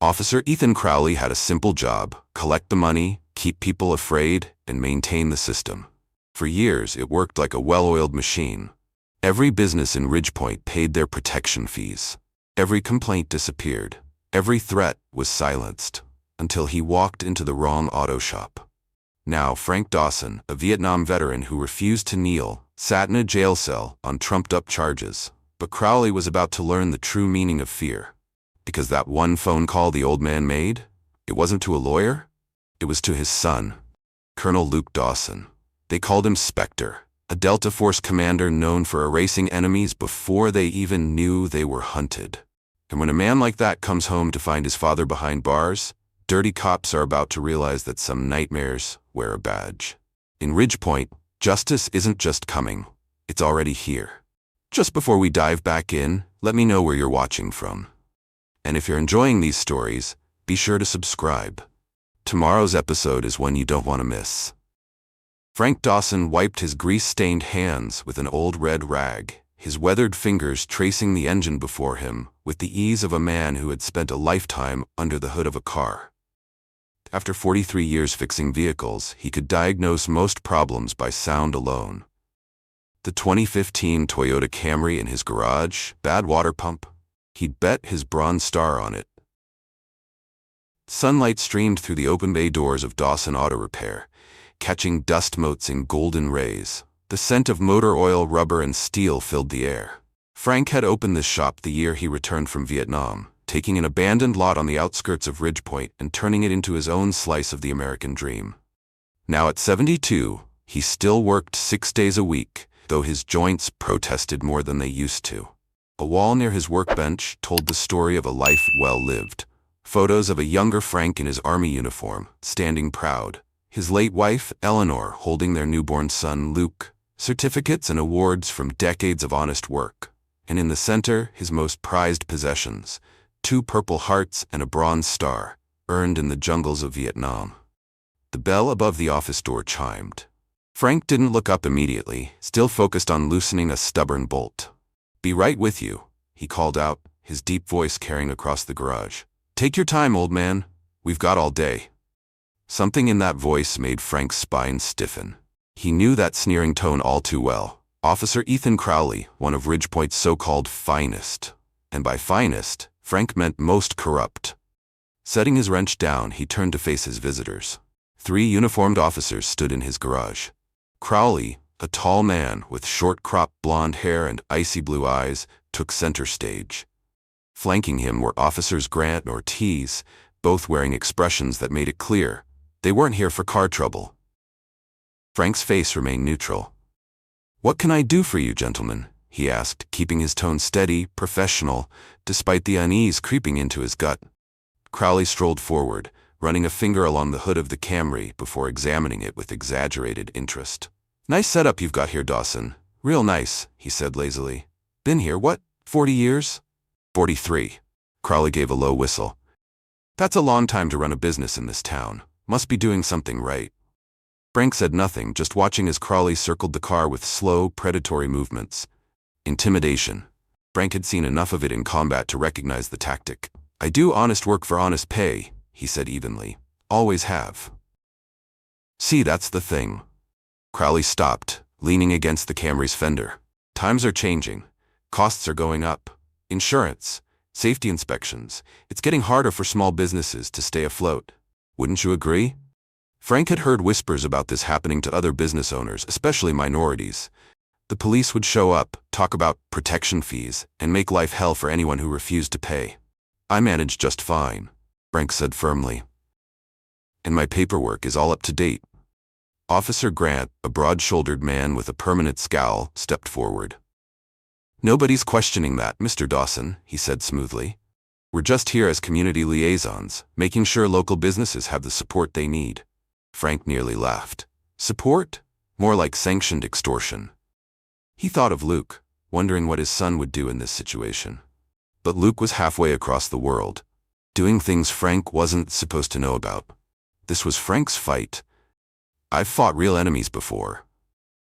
Officer Ethan Crowley had a simple job: collect the money, keep people afraid, and maintain the system. For years, it worked like a well-oiled machine. Every business in Ridgepoint paid their protection fees. Every complaint disappeared. Every threat was silenced, until he walked into the wrong auto shop. Now, Frank Dawson, a Vietnam veteran who refused to kneel, sat in a jail cell on trumped-up charges. But Crowley was about to learn the true meaning of fear. Because that one phone call the old man made, it wasn't to a lawyer, it was to his son, Colonel Luke Dawson. They called him Spectre, a Delta Force commander known for erasing enemies before they even knew they were hunted. And when a man like that comes home to find his father behind bars, dirty cops are about to realize that some nightmares wear a badge. In Ridgepoint, justice isn't just coming, it's already here. Just before we dive back in, let me know where you're watching from. And if you're enjoying these stories, be sure to subscribe. Tomorrow's episode is one you don't want to miss. Frank Dawson wiped his grease-stained hands with an old red rag, his weathered fingers tracing the engine before him with the ease of a man who had spent a lifetime under the hood of a car. After 43 years fixing vehicles, he could diagnose most problems by sound alone. The 2015 Toyota Camry in his garage, bad water pump. He'd bet his Bronze Star on it. Sunlight streamed through the open bay doors of Dawson Auto Repair, catching dust motes in golden rays. The scent of motor oil, rubber, and steel filled the air. Frank had opened this shop the year he returned from Vietnam, taking an abandoned lot on the outskirts of Ridgepoint and turning it into his own slice of the American dream. Now at 72, he still worked 6 days a week, though his joints protested more than they used to. A wall near his workbench told the story of a life well lived. Photos of a younger Frank in his army uniform, standing proud. His late wife, Eleanor, holding their newborn son, Luke. Certificates and awards from decades of honest work. And in the center, his most prized possessions, 2 Purple Hearts and a Bronze Star, earned in the jungles of Vietnam. The bell above the office door chimed. Frank didn't look up immediately, still focused on loosening a stubborn bolt. "Be right with you," he called out, his deep voice carrying across the garage. "Take your time, old man. We've got all day." Something in that voice made Frank's spine stiffen. He knew that sneering tone all too well. Officer Ethan Crowley, one of Ridgepoint's so-called finest. And by finest, Frank meant most corrupt. Setting his wrench down, he turned to face his visitors. 3 uniformed officers stood in his garage. Crowley, a tall man with short-cropped blonde hair and icy blue eyes, took center stage. Flanking him were Officers Grant and Ortiz, both wearing expressions that made it clear they weren't here for car trouble. Frank's face remained neutral. "What can I do for you, gentlemen?" he asked, keeping his tone steady, professional, despite the unease creeping into his gut. Crowley strolled forward, running a finger along the hood of the Camry before examining it with exaggerated interest. "Nice setup you've got here, Dawson. Real nice," he said lazily. "Been here, what, 40 years? 43. Crowley gave a low whistle. "That's a long time to run a business in this town. Must be doing something right." Frank said nothing, just watching as Crowley circled the car with slow, predatory movements. Intimidation. Frank had seen enough of it in combat to recognize the tactic. "I do honest work for honest pay," he said evenly. "Always have." "See, that's the thing." Crowley stopped, leaning against the Camry's fender. "Times are changing. Costs are going up. Insurance, safety inspections. It's getting harder for small businesses to stay afloat. Wouldn't you agree?" Frank had heard whispers about this happening to other business owners, especially minorities. The police would show up, talk about protection fees, and make life hell for anyone who refused to pay. "I manage just fine," Frank said firmly. "And my paperwork is all up to date." Officer Grant, a broad-shouldered man with a permanent scowl, stepped forward. "Nobody's questioning that, Mr. Dawson," he said smoothly. "We're just here as community liaisons, making sure local businesses have the support they need." Frank nearly laughed. Support? More like sanctioned extortion. He thought of Luke, wondering what his son would do in this situation. But Luke was halfway across the world, doing things Frank wasn't supposed to know about. This was Frank's fight. "I've fought real enemies before,"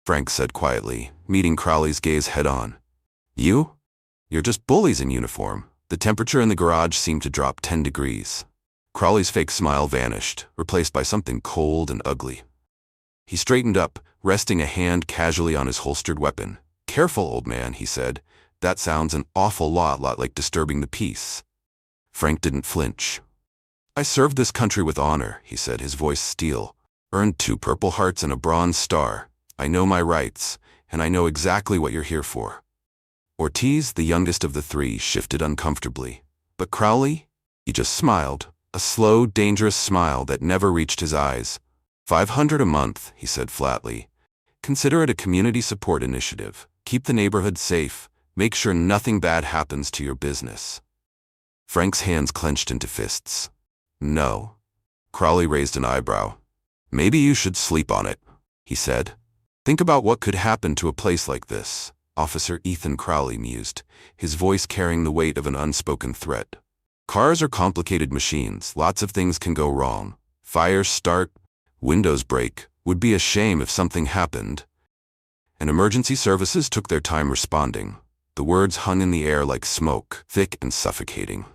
Frank said quietly, meeting Crowley's gaze head-on. "You? You're just bullies in uniform. The temperature in the garage seemed to drop 10 degrees. Crawley's fake smile vanished, replaced by something cold and ugly. He straightened up, resting a hand casually on his holstered weapon. "Careful, old man," he said. "That sounds an awful lot like disturbing the peace." Frank didn't flinch. "I served this country with honor," he said, his voice steel. "Earned 2 Purple Hearts and a Bronze Star. I know my rights, and I know exactly what you're here for." Ortiz, the youngest of the 3, shifted uncomfortably. But Crowley? He just smiled, a slow, dangerous smile that never reached his eyes. "500 a month," he said flatly. "Consider it a community support initiative. Keep the neighborhood safe. Make sure nothing bad happens to your business." Frank's hands clenched into fists. "No." Crowley raised an eyebrow. "Maybe you should sleep on it," he said. "Think about what could happen to a place like this," Officer Ethan Crowley mused, his voice carrying the weight of an unspoken threat. "Cars are complicated machines. Lots of things can go wrong. Fires start, windows break. Would be a shame if something happened." And emergency services took their time responding. The words hung in the air like smoke, thick and suffocating.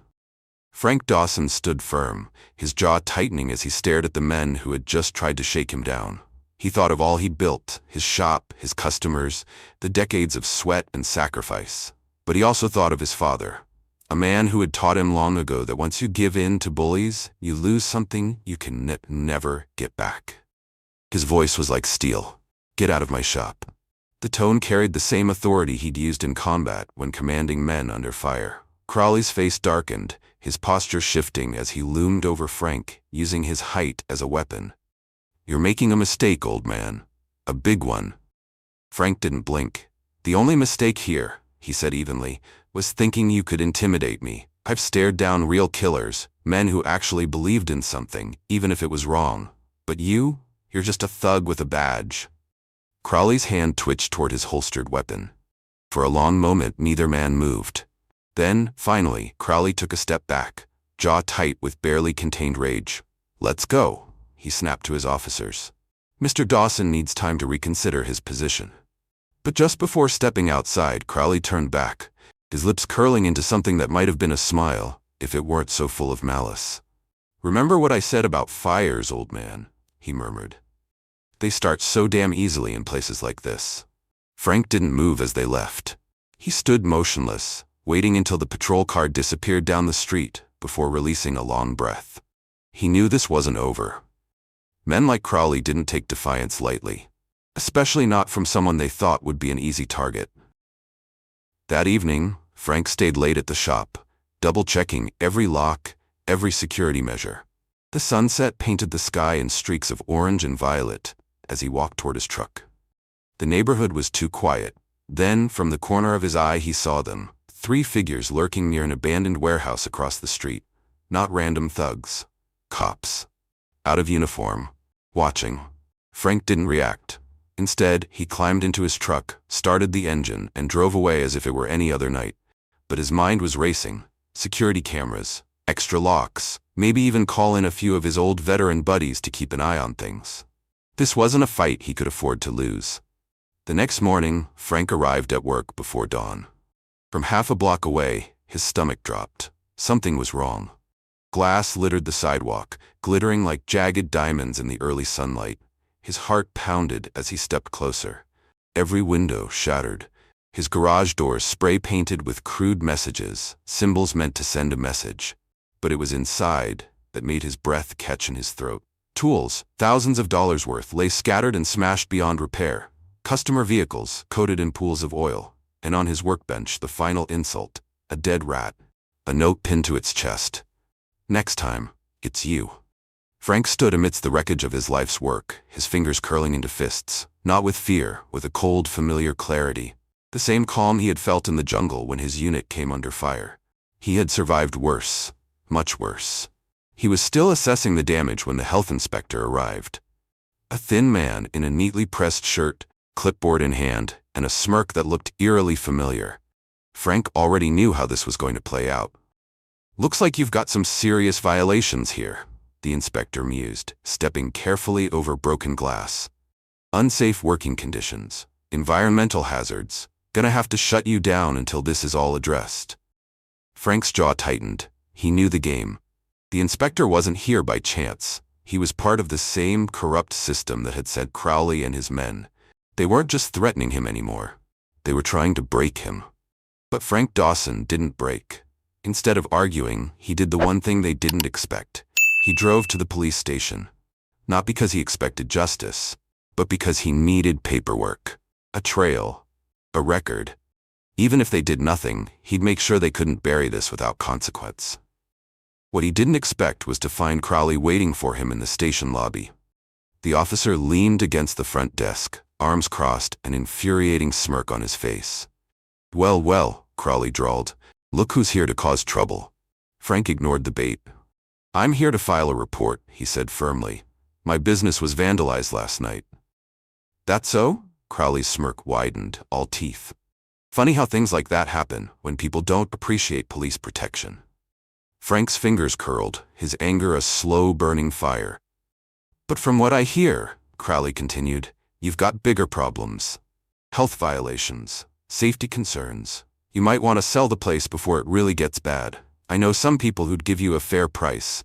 Frank Dawson stood firm, his jaw tightening as he stared at the men who had just tried to shake him down. He thought of all he'd built, his shop, his customers, the decades of sweat and sacrifice. But he also thought of his father, a man who had taught him long ago that once you give in to bullies, you lose something you can never get back. His voice was like steel. "Get out of my shop." The tone carried the same authority he'd used in combat when commanding men under fire. Crowley's face darkened, his posture shifting as he loomed over Frank, using his height as a weapon. "You're making a mistake, old man. A big one." Frank didn't blink. "The only mistake here," he said evenly, "was thinking you could intimidate me. I've stared down real killers, men who actually believed in something, even if it was wrong. But you're just a thug with a badge." Crowley's hand twitched toward his holstered weapon. For a long moment, neither man moved. Then, finally, Crowley took a step back, jaw tight with barely contained rage. "Let's go," he snapped to his officers. "Mr. Dawson needs time to reconsider his position." But just before stepping outside, Crowley turned back, his lips curling into something that might have been a smile, if it weren't so full of malice. "Remember what I said about fires, old man," he murmured. "They start so damn easily in places like this." Frank didn't move as they left. He stood motionless, waiting until the patrol car disappeared down the street before releasing a long breath. He knew this wasn't over. Men like Crowley didn't take Defiance lightly, especially not from someone they thought would be an easy target. That evening, Frank stayed late at the shop, double-checking every lock, every security measure. The sunset painted the sky in streaks of orange and violet as he walked toward his truck. The neighborhood was too quiet. Then, from the corner of his eye, he saw them, 3 figures lurking near an abandoned warehouse across the street. Not random thugs. Cops. Out of uniform. Watching. Frank didn't react. Instead, he climbed into his truck, started the engine, and drove away as if it were any other night. But his mind was racing. Security cameras. Extra locks. Maybe even call in a few of his old veteran buddies to keep an eye on things. This wasn't a fight he could afford to lose. The next morning, Frank arrived at work before dawn. From half a block away, his stomach dropped. Something was wrong. Glass littered the sidewalk, glittering like jagged diamonds in the early sunlight. His heart pounded as he stepped closer. Every window shattered. His garage doors spray-painted with crude messages, symbols meant to send a message. But it was inside that made his breath catch in his throat. Tools, thousands of dollars worth, lay scattered and smashed beyond repair. Customer vehicles, coated in pools of oil. And on his workbench, the final insult, a dead rat. A note pinned to its chest. "Next time, it's you." Frank stood amidst the wreckage of his life's work, his fingers curling into fists, not with fear, with a cold, familiar clarity. The same calm he had felt in the jungle when his unit came under fire. He had survived worse, much worse. He was still assessing the damage when the health inspector arrived. A thin man in a neatly pressed shirt, clipboard in hand, and a smirk that looked eerily familiar. Frank already knew how this was going to play out. "Looks like you've got some serious violations here," the inspector mused, stepping carefully over broken glass. "Unsafe working conditions, environmental hazards. Gonna have to shut you down until this is all addressed." Frank's jaw tightened. He knew the game. The inspector wasn't here by chance. He was part of the same corrupt system that had sent Crowley and his men. They weren't just threatening him anymore. They were trying to break him. But Frank Dawson didn't break. Instead of arguing, he did the one thing they didn't expect. He drove to the police station. Not because he expected justice, but because he needed paperwork. A trail. A record. Even if they did nothing, he'd make sure they couldn't bury this without consequence. What he didn't expect was to find Crowley waiting for him in the station lobby. The officer leaned against the front desk, arms crossed, an infuriating smirk on his face. "Well, well," Crowley drawled. "Look who's here to cause trouble." Frank ignored the bait. "I'm here to file a report," he said firmly. "My business was vandalized last night." "That so?" Crowley's smirk widened, all teeth. "Funny how things like that happen when people don't appreciate police protection." Frank's fingers curled, his anger a slow-burning fire. "But from what I hear," Crowley continued, "you've got bigger problems. Health violations, safety concerns. You might want to sell the place before it really gets bad. I know some people who'd give you a fair price."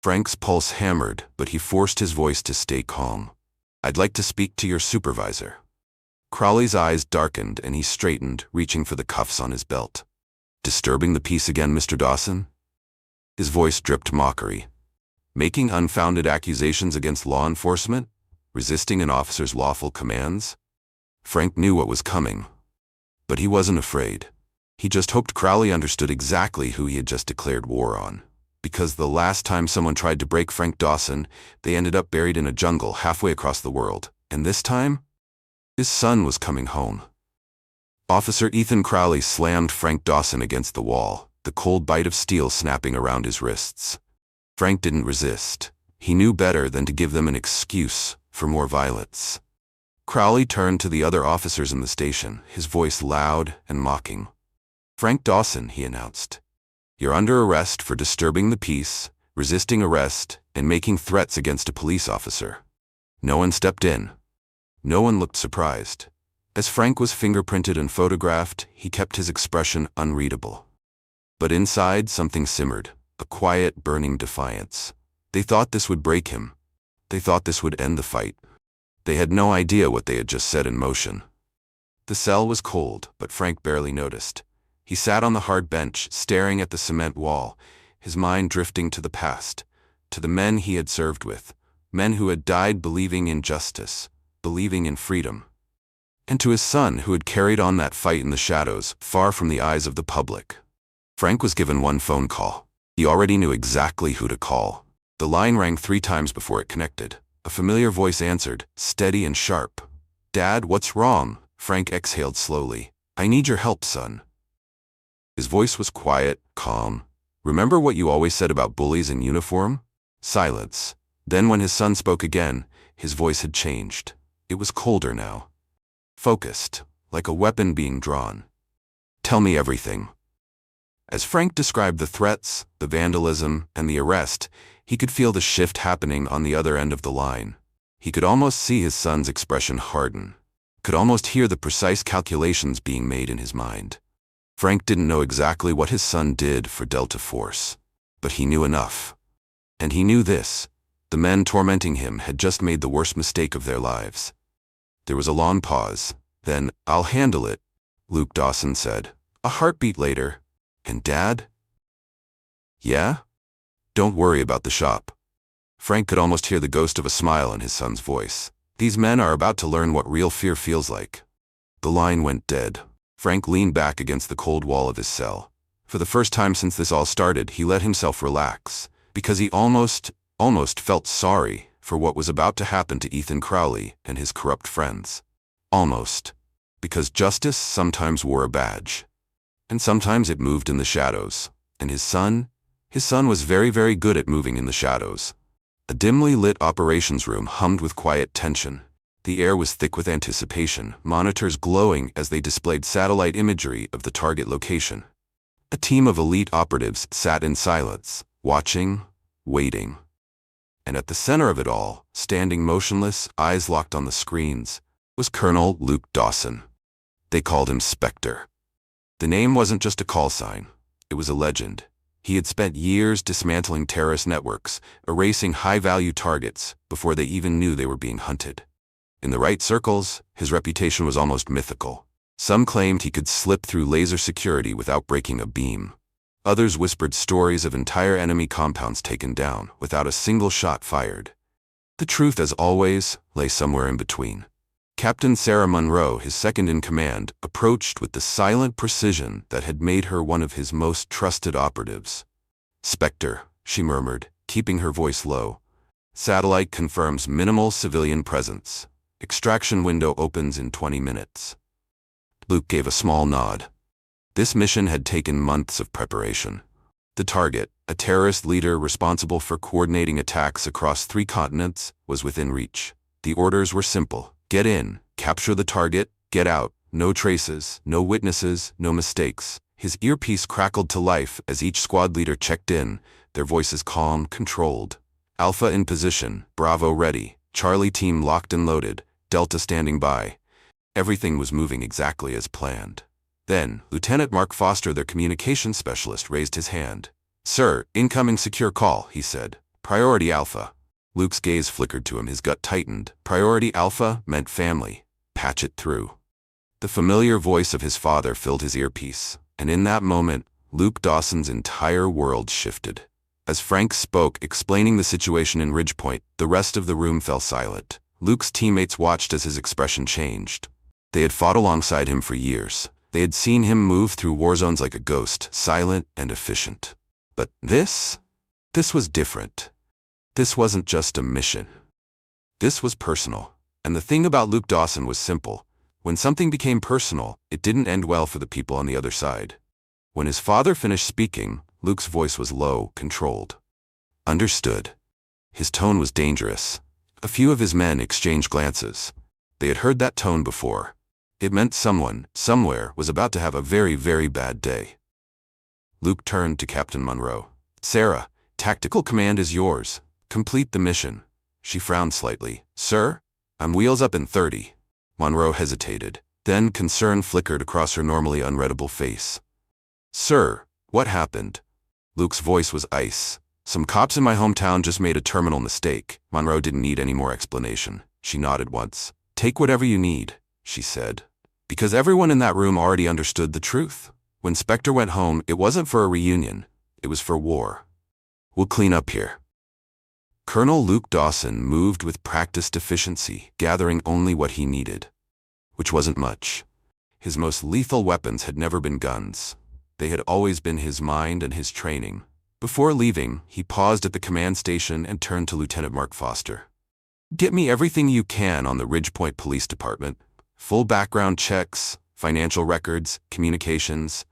Frank's pulse hammered, but he forced his voice to stay calm. "I'd like to speak to your supervisor." Crowley's eyes darkened and he straightened, reaching for the cuffs on his belt. "Disturbing the peace again, Mr. Dawson?" His voice dripped mockery. "Making unfounded accusations against law enforcement? Resisting an officer's lawful commands?" Frank knew what was coming. But he wasn't afraid. He just hoped Crowley understood exactly who he had just declared war on. Because the last time someone tried to break Frank Dawson, they ended up buried in a jungle halfway across the world. And this time, his son was coming home. Officer Ethan Crowley slammed Frank Dawson against the wall, the cold bite of steel snapping around his wrists. Frank didn't resist. He knew better than to give them an excuse for more violence. Crowley turned to the other officers in the station, his voice loud and mocking. "Frank Dawson," he announced. "You're under arrest for disturbing the peace, resisting arrest, and making threats against a police officer." No one stepped in. No one looked surprised. As Frank was fingerprinted and photographed, he kept his expression unreadable. But inside, something simmered, a quiet, burning defiance. They thought this would break him. They thought this would end the fight. They had no idea what they had just set in motion. The cell was cold, but Frank barely noticed. He sat on the hard bench, staring at the cement wall, his mind drifting to the past, to the men he had served with, men who had died believing in justice, believing in freedom, and to his son who had carried on that fight in the shadows, far from the eyes of the public. Frank was given one phone call. He already knew exactly who to call. The line rang 3 times before it connected. A familiar voice answered, steady and sharp. "Dad, what's wrong?" Frank exhaled slowly. "I need your help, son." His voice was quiet, calm. "Remember what you always said about bullies in uniform?" Silence. Then when his son spoke again, his voice had changed. It was colder now. Focused, like a weapon being drawn. "Tell me everything." As Frank described the threats, the vandalism, and the arrest, he could feel the shift happening on the other end of the line. He could almost see his son's expression harden. Could almost hear the precise calculations being made in his mind. Frank didn't know exactly what his son did for Delta Force, but he knew enough. And he knew this: the men tormenting him had just made the worst mistake of their lives. There was a long pause. Then, "I'll handle it," Luke Dawson said. A heartbeat later, "And Dad?" "Yeah? Don't worry about the shop." Frank could almost hear the ghost of a smile in his son's voice. These men are about to learn what real fear feels like. The line went dead. Frank leaned back against the cold wall of his cell. For the first time since this all started, he let himself relax, because he almost felt sorry for what was about to happen to Ethan Crowley and his corrupt friends. Almost. Because justice sometimes wore a badge. And sometimes it moved in the shadows. And his son was very, very good at moving in the shadows. A dimly lit operations room hummed with quiet tension. The air was thick with anticipation, monitors glowing as they displayed satellite imagery of the target location. A team of elite operatives sat in silence, watching, waiting. And at the center of it all, standing motionless, eyes locked on the screens, was Colonel Luke Dawson. They called him Spectre. The name wasn't just a call sign. It was a legend. He had spent years dismantling terrorist networks, erasing high-value targets before they even knew they were being hunted. In the right circles, his reputation was almost mythical. Some claimed he could slip through laser security without breaking a beam. Others whispered stories of entire enemy compounds taken down without a single shot fired. The truth, as always, lay somewhere in between. Captain Sarah Monroe, his second-in-command, approached with the silent precision that had made her one of his most trusted operatives. "Spectre," she murmured, keeping her voice low. "Satellite confirms minimal civilian presence. Extraction window opens in 20 minutes. Luke gave a small nod. This mission had taken months of preparation. The target, a terrorist leader responsible for coordinating attacks across 3 continents, was within reach. The orders were simple. Get in, capture the target, get out, no traces, no witnesses, no mistakes. His earpiece crackled to life as each squad leader checked in, their voices calm, controlled. Alpha in position, Bravo ready, Charlie team locked and loaded, Delta standing by. Everything was moving exactly as planned. Then, Lieutenant Mark Foster, their communications specialist, raised his hand. "Sir, incoming secure call," he said. "Priority Alpha." Luke's gaze flickered to him, his gut tightened. Priority Alpha meant family. Patch it through. The familiar voice of his father filled his earpiece, and in that moment, Luke Dawson's entire world shifted. As Frank spoke, explaining the situation in Ridgepoint, the rest of the room fell silent. Luke's teammates watched as his expression changed. They had fought alongside him for years. They had seen him move through war zones like a ghost, silent and efficient. But this was different. This wasn't just a mission. This was personal. And the thing about Luke Dawson was simple. When something became personal, it didn't end well for the people on the other side. When his father finished speaking, Luke's voice was low, controlled. "Understood." His tone was dangerous. A few of his men exchanged glances. They had heard that tone before. It meant someone, somewhere, was about to have a very, very bad day. Luke turned to Captain Monroe. "Sarah, tactical command is yours. Complete the mission." She frowned slightly. "Sir? I'm wheels up in 30. Monroe hesitated. Then concern flickered across her normally unreadable face. "Sir, what happened?" Luke's voice was ice. "Some cops in my hometown just made a terminal mistake." Monroe didn't need any more explanation. She nodded once. "Take whatever you need," she said. Because everyone in that room already understood the truth. When Spectre went home, it wasn't for a reunion. It was for war. "We'll clean up here." Colonel Luke Dawson moved with practiced efficiency, gathering only what he needed. Which wasn't much. His most lethal weapons had never been guns. They had always been his mind and his training. Before leaving, he paused at the command station and turned to Lieutenant Mark Foster. "Get me everything you can on the Ridgepoint Police Department. Full background checks, financial records, communications.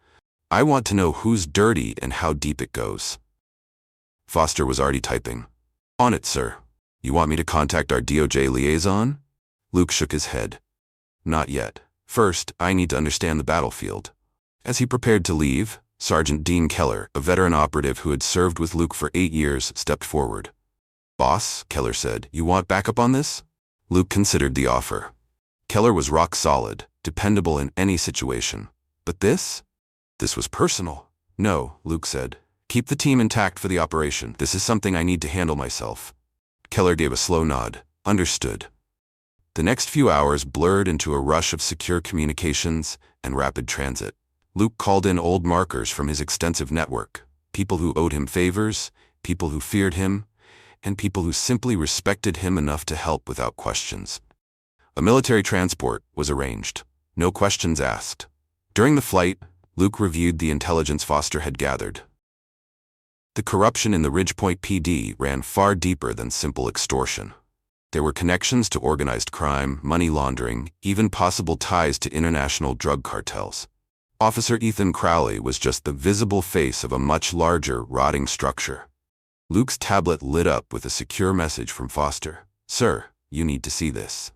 I want to know who's dirty and how deep it goes." Foster was already typing. "On it, sir. You want me to contact our DOJ liaison?" Luke shook his head. "Not yet. First, I need to understand the battlefield." As he prepared to leave, Sergeant Dean Keller, a veteran operative who had served with Luke for 8 years, stepped forward. "Boss," Keller said, "you want backup on this?" Luke considered the offer. Keller was rock solid, dependable in any situation. But this? This was personal. "No," Luke said. "Keep the team intact for the operation. This is something I need to handle myself." Keller gave a slow nod. "Understood." The next few hours blurred into a rush of secure communications and rapid transit. Luke called in old markers from his extensive network, people who owed him favors, people who feared him, and people who simply respected him enough to help without questions. A military transport was arranged. No questions asked. During the flight, Luke reviewed the intelligence Foster had gathered. The corruption in the Ridgepoint PD ran far deeper than simple extortion. There were connections to organized crime, money laundering, even possible ties to international drug cartels. Officer Ethan Crowley was just the visible face of a much larger, rotting structure. Luke's tablet lit up with a secure message from Foster. "Sir, you need to see this."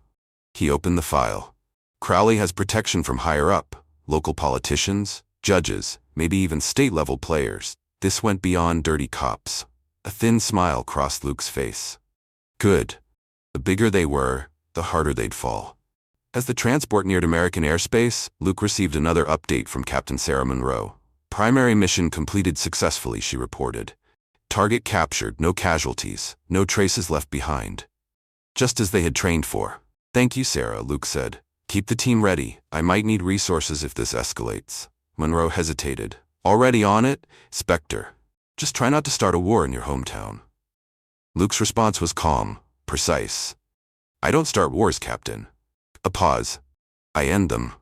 He opened the file. Crowley has protection from higher up, local politicians, judges, maybe even state-level players. This went beyond dirty cops. A thin smile crossed Luke's face. Good. The bigger they were, the harder they'd fall. As the transport neared American airspace, Luke received another update from Captain Sarah Monroe. Primary mission completed successfully, she reported. Target captured, no casualties, no traces left behind. Just as they had trained for. Thank you, Sarah, Luke said. Keep the team ready. I might need resources if this escalates. Monroe hesitated. Already on it? Spectre. Just try not to start a war in your hometown. Luke's response was calm, precise. I don't start wars, Captain. A pause. I end them.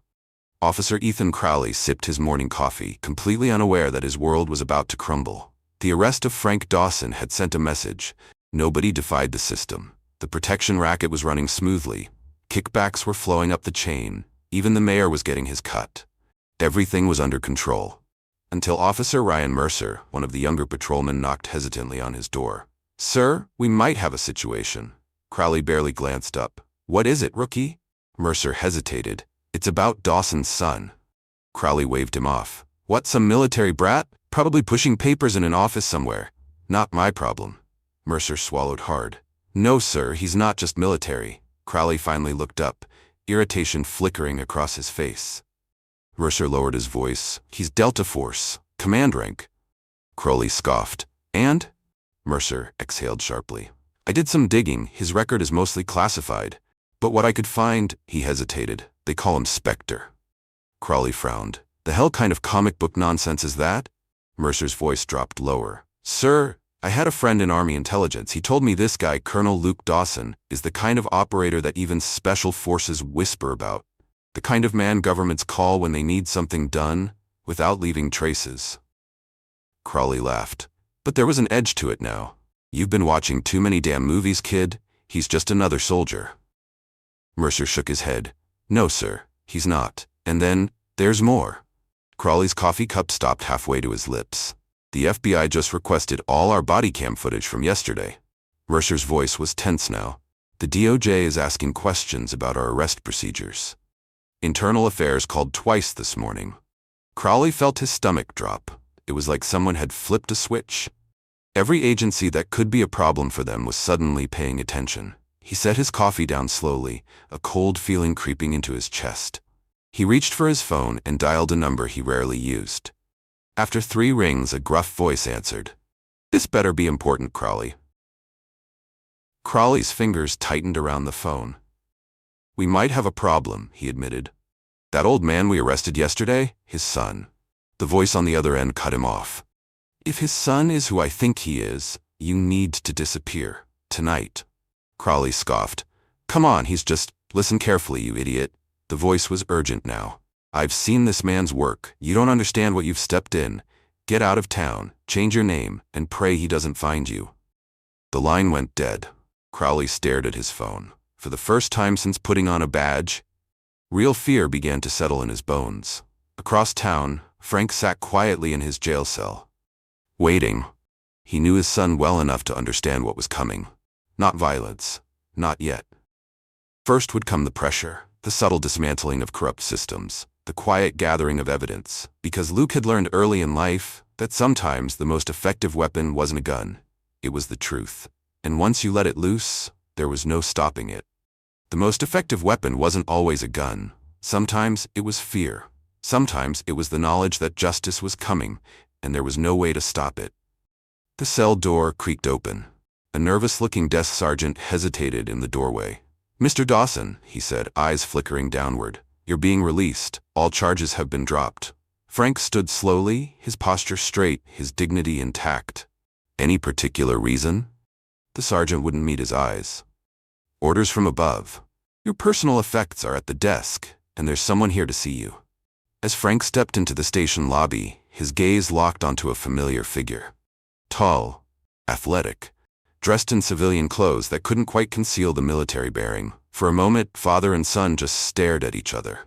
Officer Ethan Crowley sipped his morning coffee, completely unaware that his world was about to crumble. The arrest of Frank Dawson had sent a message. Nobody defied the system. The protection racket was running smoothly. Kickbacks were flowing up the chain. Even the mayor was getting his cut. Everything was under control. Until Officer Ryan Mercer, one of the younger patrolmen, knocked hesitantly on his door. Sir, we might have a situation. Crowley barely glanced up. What is it, rookie? Mercer hesitated. It's about Dawson's son. Crowley waved him off. What, some military brat? Probably pushing papers in an office somewhere. Not my problem. Mercer swallowed hard. No, sir, he's not just military. Crowley finally looked up, irritation flickering across his face. Mercer lowered his voice. He's Delta Force, command rank. Crowley scoffed. And? Mercer exhaled sharply. I did some digging. His record is mostly classified. But what I could find, he hesitated. They call him Spectre. Crowley frowned. The hell kind of comic book nonsense is that? Mercer's voice dropped lower. Sir, I had a friend in Army intelligence. He told me this guy, Colonel Luke Dawson, is the kind of operator that even special forces whisper about. The kind of man governments call when they need something done, without leaving traces. Crowley laughed. But there was an edge to it now. You've been watching too many damn movies, kid. He's just another soldier. Mercer shook his head. No, sir, he's not. And then, there's more. Crowley's coffee cup stopped halfway to his lips. The FBI just requested all our body cam footage from yesterday. Mercer's voice was tense now. The DOJ is asking questions about our arrest procedures. Internal Affairs called twice this morning. Crowley felt his stomach drop. It was like someone had flipped a switch. Every agency that could be a problem for them was suddenly paying attention. He set his coffee down slowly, a cold feeling creeping into his chest. He reached for his phone and dialed a number he rarely used. After 3 rings, a gruff voice answered. This better be important, Crowley. Crowley's fingers tightened around the phone. We might have a problem, he admitted. That old man we arrested yesterday, his son. The voice on the other end cut him off. If his son is who I think he is, you need to disappear. Tonight. Crowley scoffed. Come on, he's just... Listen carefully, you idiot. The voice was urgent now. I've seen this man's work. You don't understand what you've stepped in. Get out of town, change your name, and pray he doesn't find you. The line went dead. Crowley stared at his phone. For the first time since putting on a badge, real fear began to settle in his bones. Across town, Frank sat quietly in his jail cell. Waiting. He knew his son well enough to understand what was coming. Not violence. Not yet. First would come the pressure, the subtle dismantling of corrupt systems, the quiet gathering of evidence, because Luke had learned early in life that sometimes the most effective weapon wasn't a gun. It was the truth. And once you let it loose, there was no stopping it. The most effective weapon wasn't always a gun. Sometimes it was fear. Sometimes it was the knowledge that justice was coming, and there was no way to stop it. The cell door creaked open. A nervous-looking desk sergeant hesitated in the doorway. Mr. Dawson, he said, eyes flickering downward. You're being released. All charges have been dropped. Frank stood slowly, his posture straight, his dignity intact. Any particular reason? The sergeant wouldn't meet his eyes. Orders from above. Your personal effects are at the desk, and there's someone here to see you. As Frank stepped into the station lobby, his gaze locked onto a familiar figure. Tall, athletic, dressed in civilian clothes that couldn't quite conceal the military bearing. For a moment, father and son just stared at each other.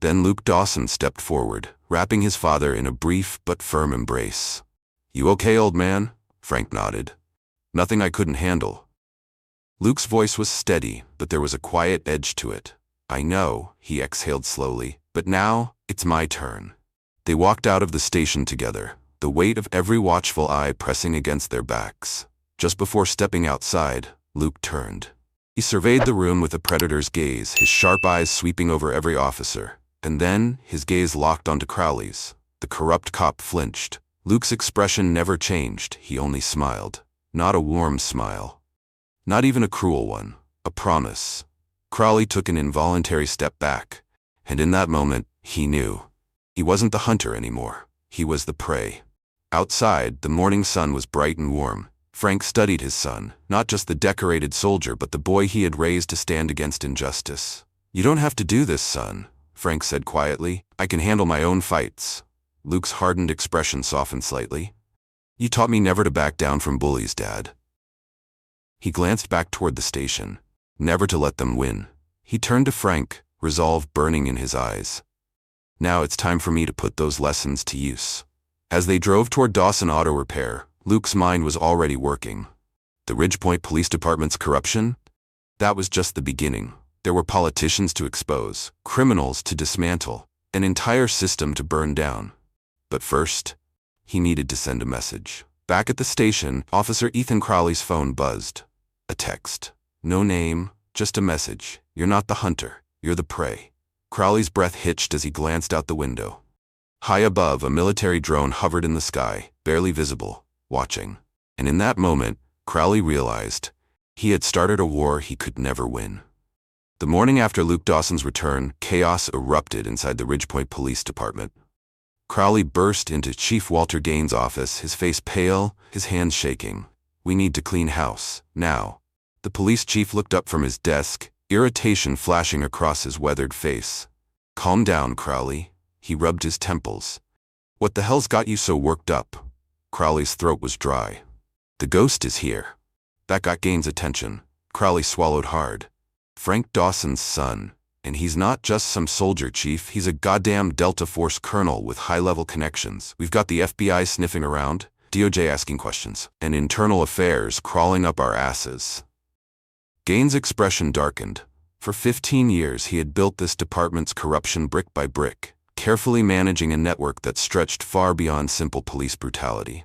Then Luke Dawson stepped forward, wrapping his father in a brief but firm embrace. You okay, old man? Frank nodded. Nothing I couldn't handle. Luke's voice was steady, but there was a quiet edge to it. I know, he exhaled slowly, but now, it's my turn. They walked out of the station together, the weight of every watchful eye pressing against their backs. Just before stepping outside, Luke turned. He surveyed the room with a predator's gaze, his sharp eyes sweeping over every officer, and then his gaze locked onto Crowley's. The corrupt cop flinched. Luke's expression never changed, he only smiled. Not a warm smile. Not even a cruel one. A promise. Crowley took an involuntary step back, and in that moment, he knew. He wasn't the hunter anymore. He was the prey. Outside, the morning sun was bright and warm. Frank studied his son, not just the decorated soldier but the boy he had raised to stand against injustice. "You don't have to do this, son," Frank said quietly. "I can handle my own fights." Luke's hardened expression softened slightly. "You taught me never to back down from bullies, Dad." He glanced back toward the station. Never to let them win. He turned to Frank, resolve burning in his eyes. "Now it's time for me to put those lessons to use." As they drove toward Dawson Auto Repair, Luke's mind was already working. The Ridgepoint Police Department's corruption? That was just the beginning. There were politicians to expose, criminals to dismantle, an entire system to burn down. But first, he needed to send a message. Back at the station, Officer Ethan Crowley's phone buzzed. A text. No name, just a message. "You're not the hunter, you're the prey." Crowley's breath hitched as he glanced out the window. High above, a military drone hovered in the sky, barely visible, watching. And in that moment, Crowley realized he had started a war he could never win. The morning after Luke Dawson's return, chaos erupted inside the Ridgepoint Police Department. Crowley burst into Chief Walter Gaines' office, his face pale, his hands shaking. "We need to clean house, now." The police chief looked up from his desk, irritation flashing across his weathered face. "Calm down, Crowley." He rubbed his temples. "What the hell's got you so worked up?" Crowley's throat was dry. "The ghost is here." That got Gaines' attention. Crowley swallowed hard. "Frank Dawson's son. And he's not just some soldier, Chief. He's a goddamn Delta Force colonel with high-level connections. We've got the FBI sniffing around, DOJ asking questions, and internal affairs crawling up our asses." Gaines' expression darkened. For 15 years he had built this department's corruption brick by brick, carefully managing a network that stretched far beyond simple police brutality.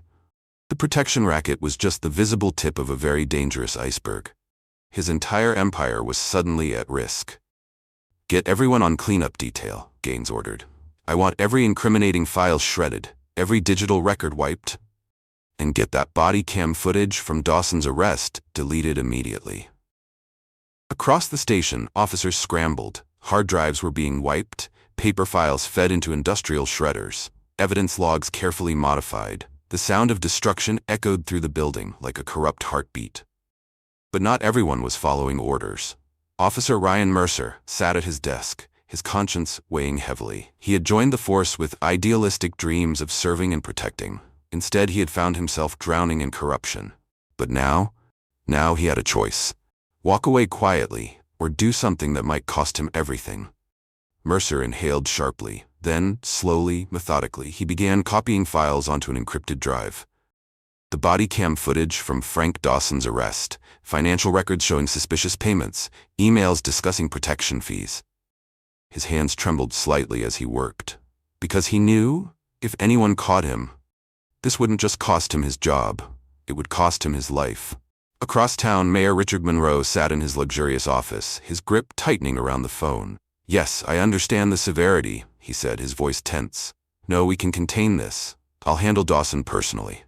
The protection racket was just the visible tip of a very dangerous iceberg. His entire empire was suddenly at risk. "Get everyone on cleanup detail," Gaines ordered. "I want every incriminating file shredded, every digital record wiped, and get that body cam footage from Dawson's arrest deleted immediately." Across the station, officers scrambled. Hard drives were being wiped, paper files fed into industrial shredders, evidence logs carefully modified. The sound of destruction echoed through the building like a corrupt heartbeat. But not everyone was following orders. Officer Ryan Mercer sat at his desk, his conscience weighing heavily. He had joined the force with idealistic dreams of serving and protecting. Instead, he had found himself drowning in corruption. But now he had a choice. Walk away quietly, or do something that might cost him everything. Mercer inhaled sharply. Then, slowly, methodically, he began copying files onto an encrypted drive. The body cam footage from Frank Dawson's arrest, financial records showing suspicious payments, emails discussing protection fees. His hands trembled slightly as he worked. Because he knew, if anyone caught him, this wouldn't just cost him his job, it would cost him his life. Across town, Mayor Richard Monroe sat in his luxurious office, his grip tightening around the phone. "Yes, I understand the severity," he said, his voice tense. "No, we can contain this. I'll handle Dawson personally."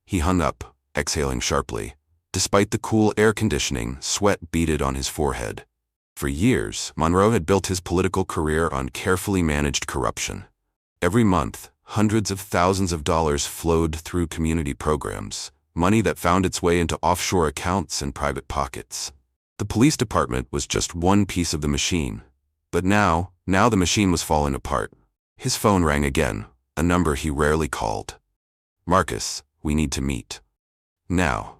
He hung up, exhaling sharply. Despite the cool air conditioning, sweat beaded on his forehead. For years, Monroe had built his political career on carefully managed corruption. Every month, hundreds of thousands of dollars flowed through community programs, money that found its way into offshore accounts and private pockets. The police department was just one piece of the machine. But now the machine was falling apart. His phone rang again, a number he rarely called. "Marcus, we need to meet. Now."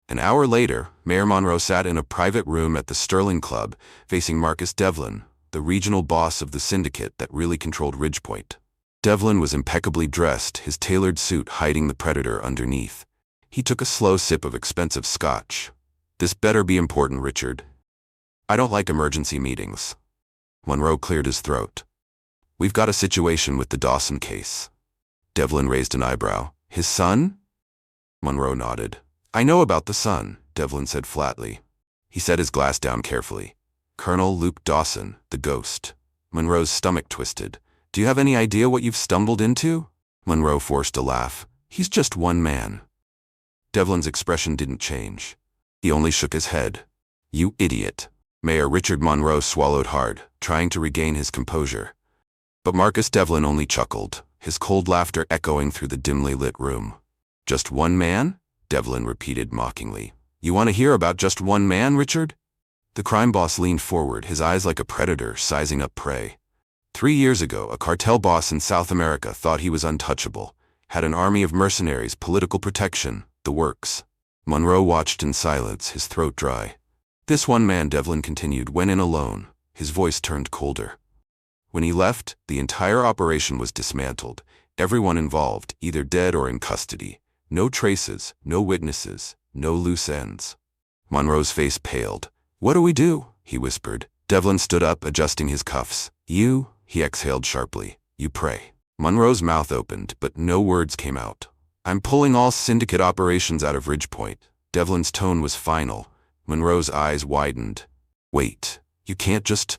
An hour later, Mayor Monroe sat in a private room at the Sterling Club, facing Marcus Devlin, the regional boss of the syndicate that really controlled Ridgepoint. Devlin was impeccably dressed, his tailored suit hiding the predator underneath. He took a slow sip of expensive scotch. "This better be important, Richard. I don't like emergency meetings." Monroe cleared his throat. "We've got a situation with the Dawson case." Devlin raised an eyebrow. "His son?" Monroe nodded. "I know about the son," Devlin said flatly. He set his glass down carefully. "Colonel Luke Dawson, the ghost." Monroe's stomach twisted. "Do you have any idea what you've stumbled into?" Monroe forced a laugh. He's just one man. Devlin's expression didn't change. He only shook his head. You idiot. Mayor Richard Monroe swallowed hard, trying to regain his composure. But Marcus Devlin only chuckled, his cold laughter echoing through the dimly lit room. Just one man? Devlin repeated mockingly. You want to hear about just one man, Richard? The crime boss leaned forward, his eyes like a predator sizing up prey. 3 years ago, a cartel boss in South America thought he was untouchable, had an army of mercenaries, political protection, the works. Monroe watched in silence, his throat dry. This one man, Devlin continued, went in alone. His voice turned colder. When he left, the entire operation was dismantled. Everyone involved, either dead or in custody. No traces, no witnesses, no loose ends. Monroe's face paled. What do we do? He whispered. Devlin stood up, adjusting his cuffs. You, he exhaled sharply. You pray. Monroe's mouth opened, but no words came out. I'm pulling all syndicate operations out of Ridgepoint. Devlin's tone was final. Monroe's eyes widened. Wait, you can't just...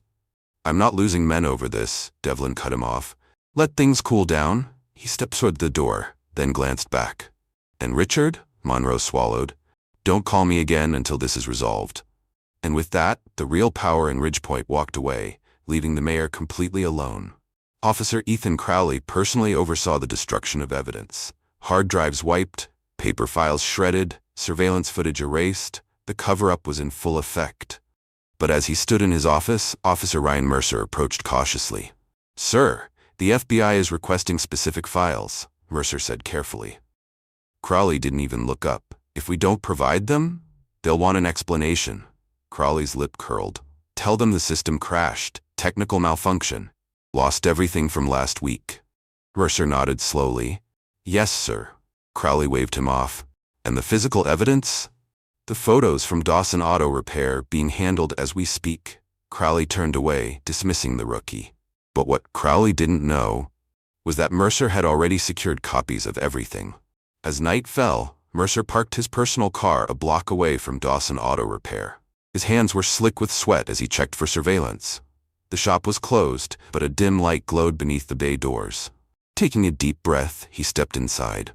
I'm not losing men over this, Devlin cut him off. Let things cool down. He stepped toward the door, then glanced back. And Richard? Monroe swallowed. Don't call me again until this is resolved. And with that, the real power in Ridgepoint walked away, leaving the mayor completely alone. Officer Ethan Crowley personally oversaw the destruction of evidence. Hard drives wiped, paper files shredded, surveillance footage erased. The cover-up was in full effect. But as he stood in his office, Officer Ryan Mercer approached cautiously. Sir, the FBI is requesting specific files, Mercer said carefully. Crowley didn't even look up. If we don't provide them, they'll want an explanation. Crowley's lip curled. Tell them the system crashed, technical malfunction. Lost everything from last week. Mercer nodded slowly. Yes, sir. Crowley waved him off. And the physical evidence? The photos from Dawson Auto Repair being handled as we speak. Crowley turned away, dismissing the rookie. But what Crowley didn't know was that Mercer had already secured copies of everything. As night fell, Mercer parked his personal car a block away from Dawson Auto Repair. His hands were slick with sweat as he checked for surveillance. The shop was closed, but a dim light glowed beneath the bay doors. Taking a deep breath, he stepped inside.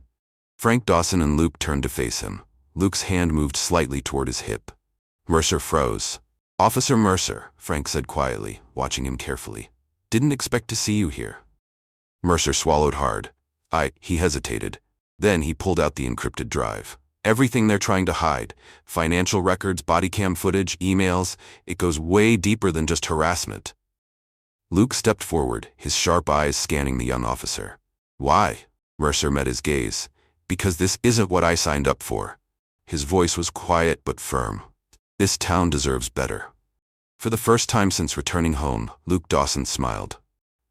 Frank Dawson and Luke turned to face him. Luke's hand moved slightly toward his hip. Mercer froze. Officer Mercer, Frank said quietly, watching him carefully. Didn't expect to see you here. Mercer swallowed hard. He hesitated. Then he pulled out the encrypted drive. Everything they're trying to hide. Financial records, body cam footage, emails. It goes way deeper than just harassment. Luke stepped forward, his sharp eyes scanning the young officer. Why? Mercer met his gaze. Because this isn't what I signed up for. His voice was quiet but firm. This town deserves better. For the first time since returning home, Luke Dawson smiled.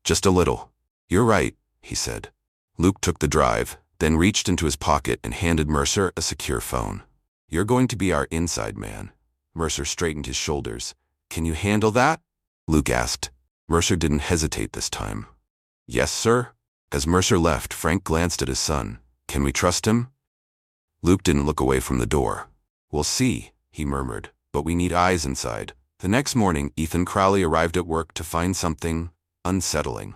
Just a little. You're right, he said. Luke took the drive, then reached into his pocket and handed Mercer a secure phone. You're going to be our inside man. Mercer straightened his shoulders. Can you handle that? Luke asked. Mercer didn't hesitate this time. Yes, sir. As Mercer left, Frank glanced at his son. Can we trust him? Luke didn't look away from the door. We'll see, he murmured, but we need eyes inside. The next morning, Ethan Crowley arrived at work to find something unsettling.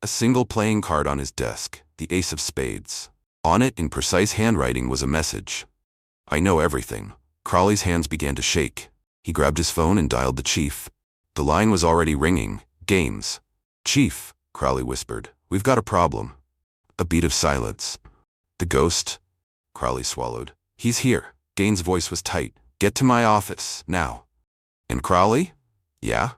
A single playing card on his desk, the ace of spades. On it, in precise handwriting, was a message. I know everything. Crowley's hands began to shake. He grabbed his phone and dialed the chief. The line was already ringing. Gaines. Chief, Crowley whispered. We've got a problem. A beat of silence. The ghost? Crowley swallowed. He's here. Gaines' voice was tight. Get to my office, now. And Crowley? Yeah?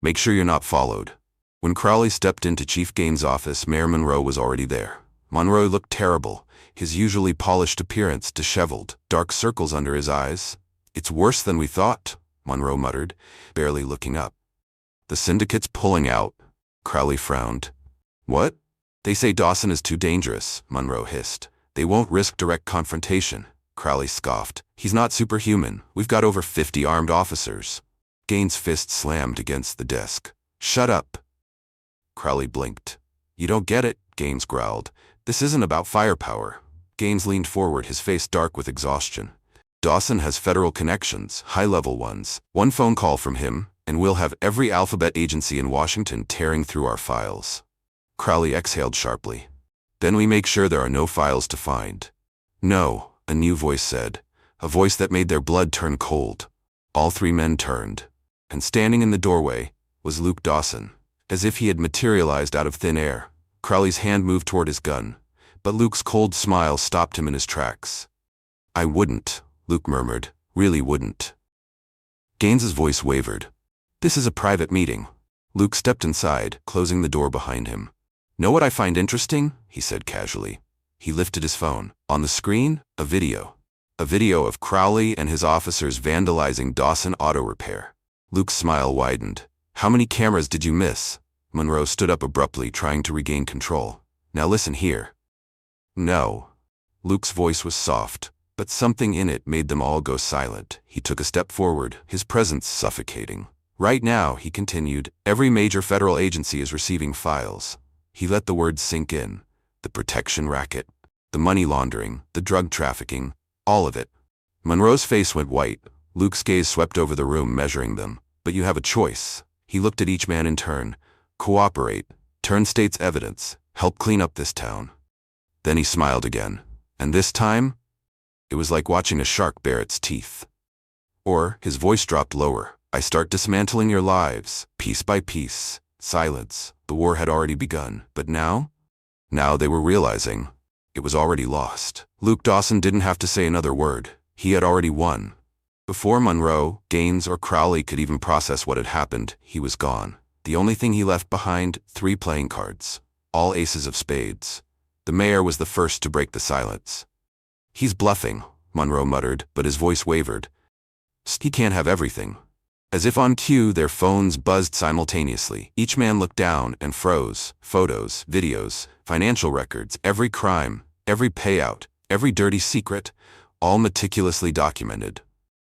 Make sure you're not followed. When Crowley stepped into Chief Gaines' office, Mayor Monroe was already there. Monroe looked terrible, his usually polished appearance disheveled, dark circles under his eyes. It's worse than we thought, Monroe muttered, barely looking up. The syndicate's pulling out. Crowley frowned. What? They say Dawson is too dangerous, Monroe hissed. They won't risk direct confrontation. Crowley scoffed. He's not superhuman. We've got over 50 armed officers. Gaines' fist slammed against the desk. Shut up. Crowley blinked. You don't get it, Gaines growled. This isn't about firepower. Gaines leaned forward, his face dark with exhaustion. Dawson has federal connections, high-level ones. One phone call from him, and we'll have every alphabet agency in Washington tearing through our files. Crowley exhaled sharply. Then we make sure there are no files to find. No, a new voice said, a voice that made their blood turn cold. All three men turned, and standing in the doorway was Luke Dawson, as if he had materialized out of thin air. Crowley's hand moved toward his gun, but Luke's cold smile stopped him in his tracks. I wouldn't, Luke murmured, really wouldn't. Gaines's voice wavered. This is a private meeting. Luke stepped inside, closing the door behind him. Know what I find interesting? He said casually. He lifted his phone. On the screen, a video. A video of Crowley and his officers vandalizing Dawson Auto Repair. Luke's smile widened. How many cameras did you miss? Monroe stood up abruptly, trying to regain control. Now listen here. No. Luke's voice was soft, but something in it made them all go silent. He took a step forward, his presence suffocating. Right now, he continued, every major federal agency is receiving files. He let the words sink in. The protection racket, the money laundering, the drug trafficking, all of it. Monroe's face went white. Luke's gaze swept over the room, measuring them. But you have a choice. He looked at each man in turn. Cooperate, turn state's evidence, help clean up this town. Then he smiled again. And this time, it was like watching a shark bare its teeth. Or, his voice dropped lower. I start dismantling your lives, piece by piece. Silence. The war had already begun. But now? Now they were realizing it was already lost. Luke Dawson didn't have to say another word. He had already won. Before Monroe, Gaines, or Crowley could even process what had happened, he was gone. The only thing he left behind, 3 playing cards. All aces of spades. The mayor was the first to break the silence. He's bluffing, Monroe muttered, but his voice wavered. He can't have everything. As if on cue, their phones buzzed simultaneously. Each man looked down and froze. Photos, videos, financial records, every crime, every payout, every dirty secret, all meticulously documented.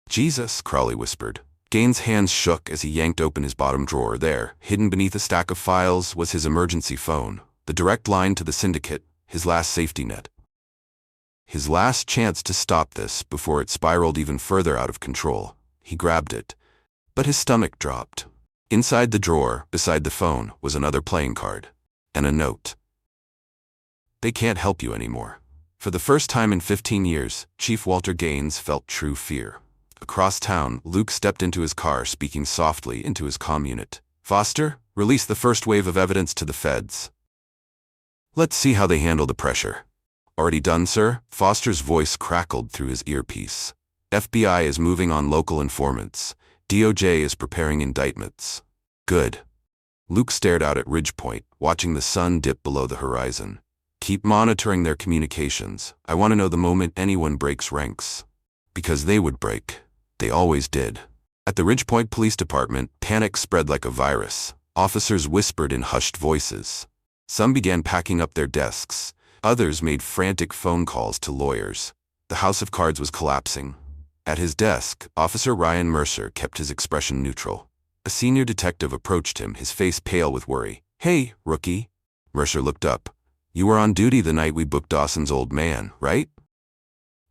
Jesus, Crowley whispered. Gaines' hands shook as he yanked open his bottom drawer. There, hidden beneath a stack of files, was his emergency phone, the direct line to the syndicate, his last safety net. His last chance to stop this before it spiraled even further out of control. He grabbed it. But his stomach dropped. Inside the drawer, beside the phone, was another playing card. And a note. They can't help you anymore. For the first time in 15 years, Chief Walter Gaines felt true fear. Across town, Luke stepped into his car, speaking softly into his comm unit. Foster, release the first wave of evidence to the feds. Let's see how they handle the pressure. Already done, sir? Foster's voice crackled through his earpiece. FBI is moving on local informants. DOJ is preparing indictments. Good. Luke stared out at Ridgepoint, watching the sun dip below the horizon. Keep monitoring their communications. I want to know the moment anyone breaks ranks. Because they would break. They always did. At the Ridgepoint Police Department, panic spread like a virus. Officers whispered in hushed voices. Some began packing up their desks. Others made frantic phone calls to lawyers. The house of cards was collapsing. At his desk, Officer Ryan Mercer kept his expression neutral. A senior detective approached him, his face pale with worry. Hey, rookie. Mercer looked up. You were on duty the night we booked Dawson's old man, right?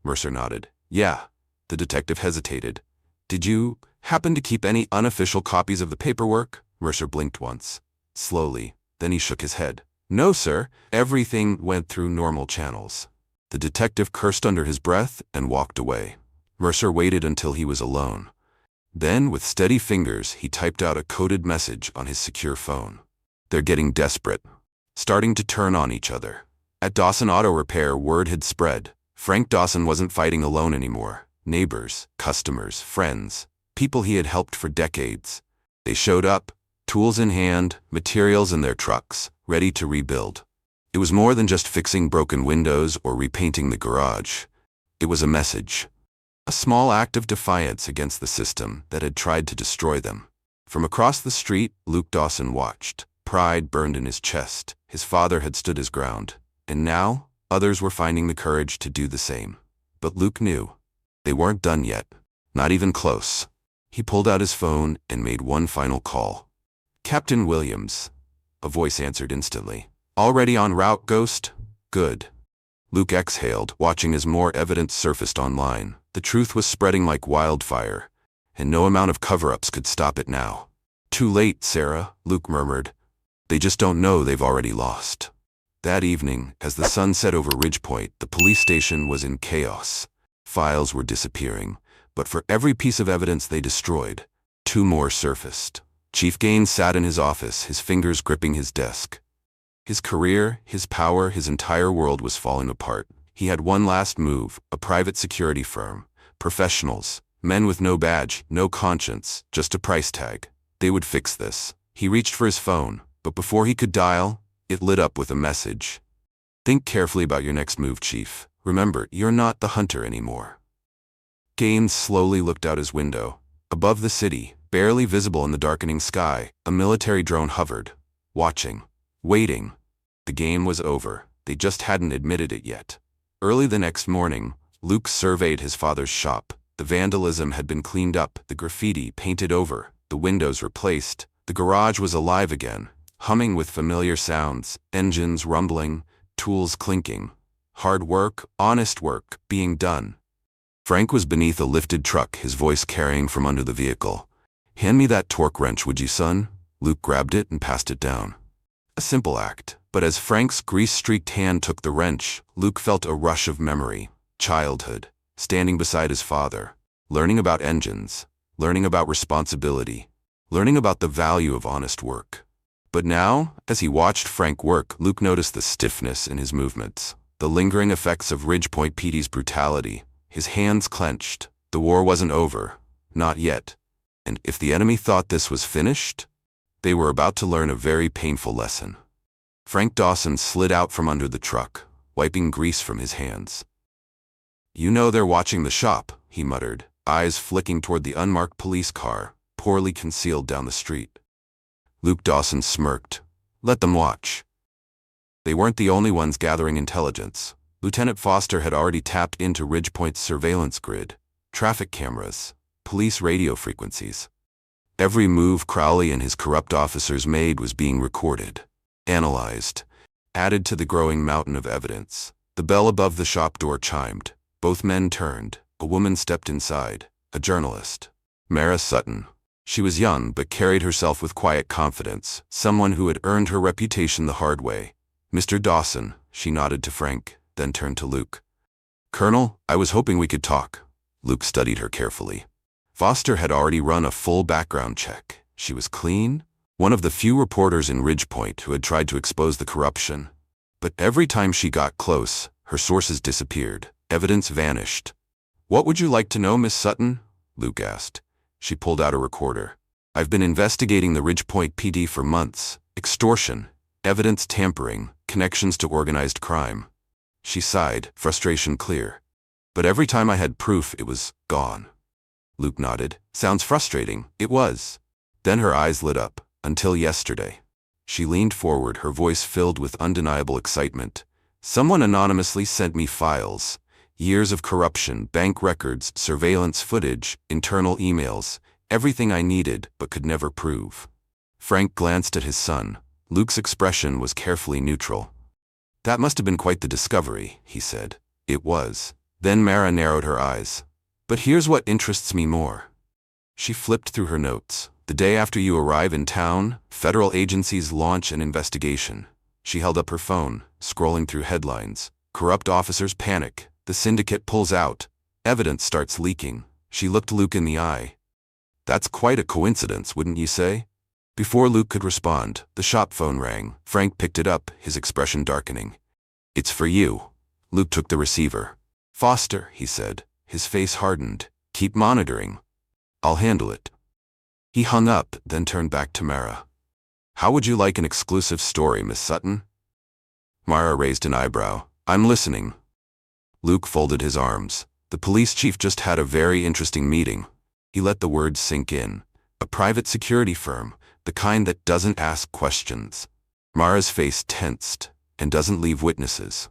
Mercer nodded. Yeah. The detective hesitated. Did you happen to keep any unofficial copies of the paperwork? Mercer blinked once. Slowly. Then he shook his head. No, sir. Everything went through normal channels. The detective cursed under his breath and walked away. Mercer waited until he was alone. Then, with steady fingers, he typed out a coded message on his secure phone. They're getting desperate. Starting to turn on each other. At Dawson Auto Repair, word had spread. Frank Dawson wasn't fighting alone anymore. Neighbors, customers, friends, people he had helped for decades. They showed up, tools in hand, materials in their trucks, ready to rebuild. It was more than just fixing broken windows or repainting the garage. It was a message. A small act of defiance against the system that had tried to destroy them. From across the street, Luke Dawson watched. Pride burned in his chest. His father had stood his ground. And now, others were finding the courage to do the same. But Luke knew. They weren't done yet. Not even close. He pulled out his phone and made one final call. Captain Williams. A voice answered instantly. Already en route, Ghost? Good. Luke exhaled, watching as more evidence surfaced online. The truth was spreading like wildfire, and no amount of cover-ups could stop it now. Too late, Sarah, Luke murmured. They just don't know they've already lost. That evening, as the sun set over Ridgepoint, the police station was in chaos. Files were disappearing, but for every piece of evidence they destroyed, two more surfaced. Chief Gaines sat in his office, his fingers gripping his desk. His career, his power, his entire world was falling apart. He had one last move, a private security firm. Professionals, men with no badge, no conscience, just a price tag. They would fix this. He reached for his phone, but before he could dial, it lit up with a message. Think carefully about your next move, Chief. Remember, you're not the hunter anymore. Gaines slowly looked out his window. Above the city, barely visible in the darkening sky, a military drone hovered, watching, waiting. The game was over. They just hadn't admitted it yet. Early the next morning, Luke surveyed his father's shop. The vandalism had been cleaned up, the graffiti painted over, the windows replaced. The garage was alive again, humming with familiar sounds, engines rumbling, tools clinking. Hard work, honest work, being done. Frank was beneath a lifted truck, his voice carrying from under the vehicle. Hand me that torque wrench, would you, son? Luke grabbed it and passed it down. A simple act, but as Frank's grease-streaked hand took the wrench, Luke felt a rush of memory. Childhood, standing beside his father, learning about engines, learning about responsibility, learning about the value of honest work. But now, as he watched Frank work, Luke noticed the stiffness in his movements, the lingering effects of Ridgepoint PD's brutality. His hands clenched. The war wasn't over. Not yet. And if the enemy thought this was finished, they were about to learn a very painful lesson. Frank Dawson slid out from under the truck, wiping grease from his hands. You know they're watching the shop, he muttered, eyes flicking toward the unmarked police car, poorly concealed down the street. Luke Dawson smirked. Let them watch. They weren't the only ones gathering intelligence. Lieutenant Foster had already tapped into Ridgepoint's surveillance grid, traffic cameras, police radio frequencies. Every move Crowley and his corrupt officers made was being recorded, analyzed, added to the growing mountain of evidence. The bell above the shop door chimed. Both men turned. A woman stepped inside, a journalist. Mara Sutton. She was young but carried herself with quiet confidence, someone who had earned her reputation the hard way. Mr. Dawson, she nodded to Frank, then turned to Luke. Colonel, I was hoping we could talk. Luke studied her carefully. Foster had already run a full background check. She was clean, one of the few reporters in Ridgepoint who had tried to expose the corruption. But every time she got close, her sources disappeared, evidence vanished. What would you like to know, Miss Sutton? Luke asked. She pulled out a recorder. I've been investigating the Ridgepoint PD for months. Extortion, evidence tampering, connections to organized crime. She sighed, frustration clear. But every time I had proof, it was gone. Luke nodded. Sounds frustrating. It was. Then her eyes lit up. Until yesterday. She leaned forward, her voice filled with undeniable excitement. Someone anonymously sent me files. Years of corruption, bank records, surveillance footage, internal emails, everything I needed but could never prove. Frank glanced at his son. Luke's expression was carefully neutral. That must have been quite the discovery, he said. It was. Then Mara narrowed her eyes. But here's what interests me more. She flipped through her notes. The day after you arrive in town, federal agencies launch an investigation. She held up her phone, scrolling through headlines. Corrupt officers panic. The syndicate pulls out. Evidence starts leaking. She looked Luke in the eye. That's quite a coincidence, wouldn't you say? Before Luke could respond, the shop phone rang. Frank picked it up, his expression darkening. It's for you. Luke took the receiver. Foster, he said. His face hardened. Keep monitoring. I'll handle it. He hung up, then turned back to Mara. How would you like an exclusive story, Miss Sutton? Mara raised an eyebrow. I'm listening. Luke folded his arms. The police chief just had a very interesting meeting. He let the words sink in. A private security firm, the kind that doesn't ask questions. Mara's face tensed, and doesn't leave witnesses.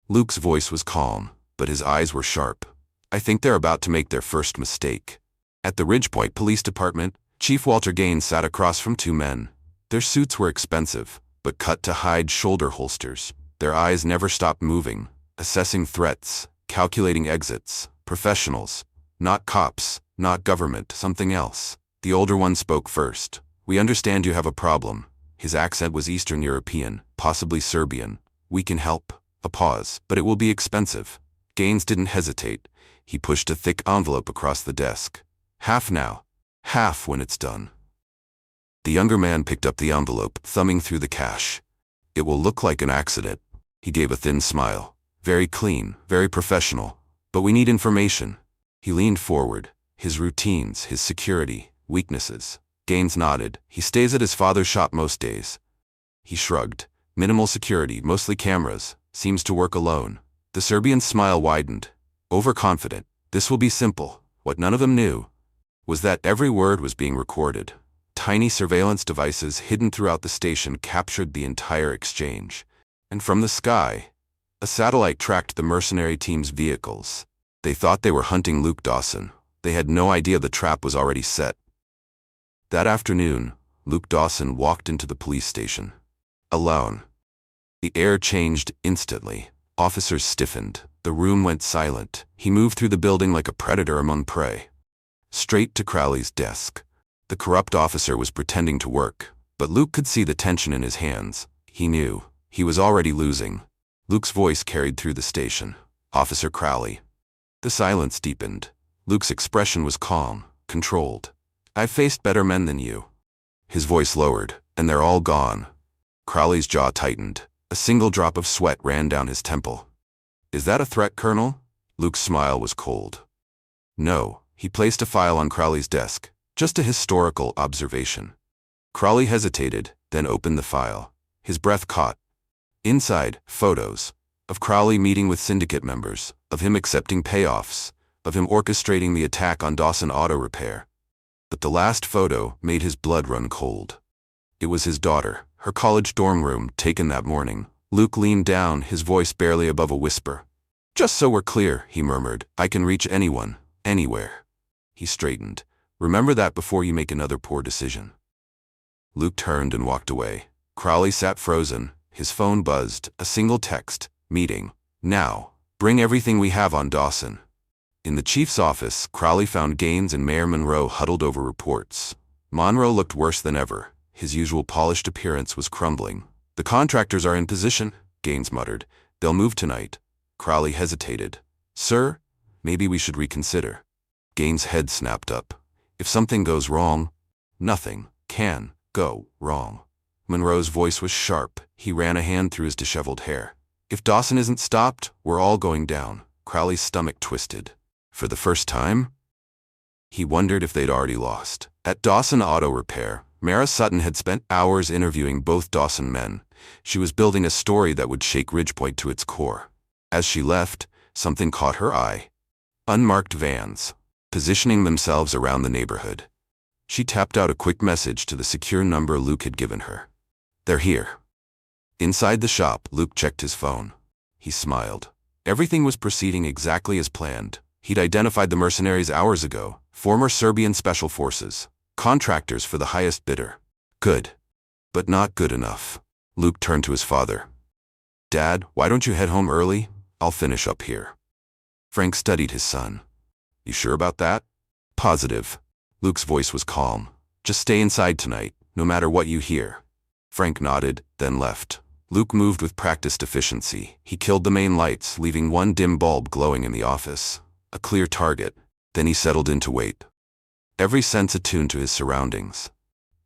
Luke's voice was calm, but his eyes were sharp. I think they're about to make their first mistake. At the Ridgepoint Police Department, Chief Walter Gaines sat across from two men. Their suits were expensive, but cut to hide shoulder holsters. Their eyes never stopped moving, assessing threats, calculating exits. Professionals. Not cops, not government, something else. The older one spoke first. We understand you have a problem. His accent was Eastern European, possibly Serbian. We can help. A pause, but it will be expensive. Gaines didn't hesitate. He pushed a thick envelope across the desk. Half now. Half when it's done. The younger man picked up the envelope, thumbing through the cash. It will look like an accident. He gave a thin smile. Very clean, very professional. But we need information. He leaned forward. His routines, his security, weaknesses. Gaines nodded. He stays at his father's shop most days. He shrugged. Minimal security, mostly cameras. Seems to work alone. The Serbian's smile widened. Overconfident. This will be simple. What none of them knew was that every word was being recorded. Tiny surveillance devices hidden throughout the station captured the entire exchange. And from the sky, a satellite tracked the mercenary team's vehicles. They thought they were hunting Luke Dawson. They had no idea the trap was already set. That afternoon, Luke Dawson walked into the police station. Alone. The air changed instantly. Officers stiffened. The room went silent. He moved through the building like a predator among prey. Straight to Crowley's desk. The corrupt officer was pretending to work, but Luke could see the tension in his hands. He knew. He was already losing. Luke's voice carried through the station. Officer Crowley. The silence deepened. Luke's expression was calm, controlled. I've faced better men than you. His voice lowered, and they're all gone. Crowley's jaw tightened. A single drop of sweat ran down his temple. Is that a threat, Colonel? Luke's smile was cold. No. He placed a file on Crowley's desk. Just a historical observation. Crowley hesitated, then opened the file. His breath caught. Inside, photos. Of Crowley meeting with syndicate members. Of him accepting payoffs. Of him orchestrating the attack on Dawson Auto Repair. But the last photo made his blood run cold. It was his daughter, her college dorm room, taken that morning. Luke leaned down, his voice barely above a whisper. Just so we're clear, he murmured, I can reach anyone, anywhere. He straightened. Remember that before you make another poor decision. Luke turned and walked away. Crowley sat frozen. His phone buzzed. A single text. Meeting. Now. Bring everything we have on Dawson. In the chief's office, Crowley found Gaines and Mayor Monroe huddled over reports. Monroe looked worse than ever. His usual polished appearance was crumbling. The contractors are in position, Gaines muttered. They'll move tonight. Crowley hesitated. Sir, maybe we should reconsider. Gaines' head snapped up. If something goes wrong, nothing can go wrong. Monroe's voice was sharp. He ran a hand through his disheveled hair. If Dawson isn't stopped, we're all going down. Crowley's stomach twisted. For the first time? He wondered if they'd already lost. At Dawson Auto Repair, Mara Sutton had spent hours interviewing both Dawson men. She was building a story that would shake Ridgepoint to its core. As she left, something caught her eye. Unmarked vans, positioning themselves around the neighborhood. She tapped out a quick message to the secure number Luke had given her. They're here. Inside the shop, Luke checked his phone. He smiled. Everything was proceeding exactly as planned. He'd identified the mercenaries hours ago, former Serbian special forces, contractors for the highest bidder. Good. But not good enough. Luke turned to his father. Dad, why don't you head home early? I'll finish up here. Frank studied his son. You sure about that? Positive. Luke's voice was calm. Just stay inside tonight, no matter what you hear. Frank nodded, then left. Luke moved with practiced efficiency. He killed the main lights, leaving one dim bulb glowing in the office. A clear target. Then he settled in to wait. Every sense attuned to his surroundings.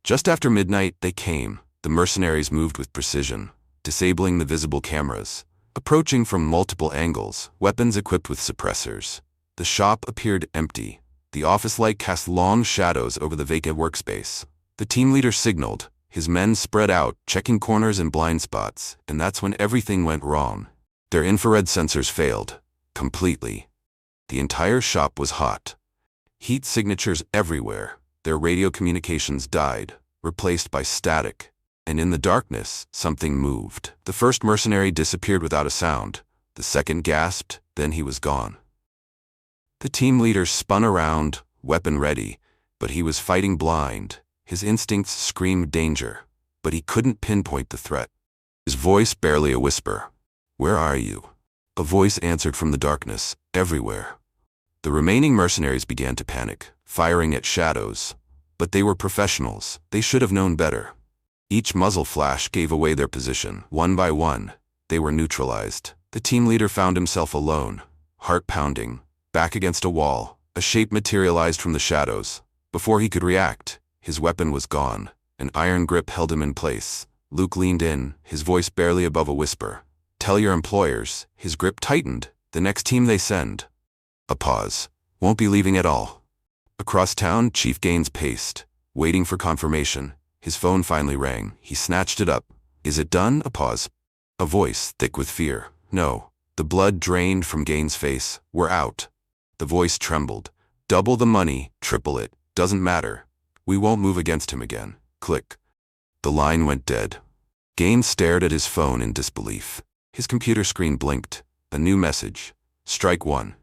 Just after midnight, they came. The mercenaries moved with precision, disabling the visible cameras, approaching from multiple angles, weapons equipped with suppressors. The shop appeared empty. The office light cast long shadows over the vacant workspace. The team leader signaled. His men spread out, checking corners and blind spots, and that's when everything went wrong. Their infrared sensors failed. Completely. The entire shop was hot. Heat signatures everywhere. Their radio communications died, replaced by static. And in the darkness, something moved. The first mercenary disappeared without a sound. The second gasped, then he was gone. The team leader spun around, weapon ready, but he was fighting blind. His instincts screamed danger, but he couldn't pinpoint the threat. His voice barely a whisper. Where are you? A voice answered from the darkness, everywhere. The remaining mercenaries began to panic, firing at shadows. But they were professionals. They should have known better. Each muzzle flash gave away their position, one by one. They were neutralized. The team leader found himself alone, heart pounding, back against a wall. A shape materialized from the shadows. Before he could react, his weapon was gone. An iron grip held him in place. Luke leaned in, his voice barely above a whisper. "Tell your employers." His grip tightened. "The next team they send." A pause. "Won't be leaving at all." Across town, Chief Gaines paced, waiting for confirmation. His phone finally rang. He snatched it up. "Is it done?" A pause. A voice, thick with fear. "No." The blood drained from Gaines' face. "We're out." The voice trembled. "Double the money, triple it. Doesn't matter. We won't move against him again." Click. The line went dead. Gaines stared at his phone in disbelief. His computer screen blinked. A new message. Strike one.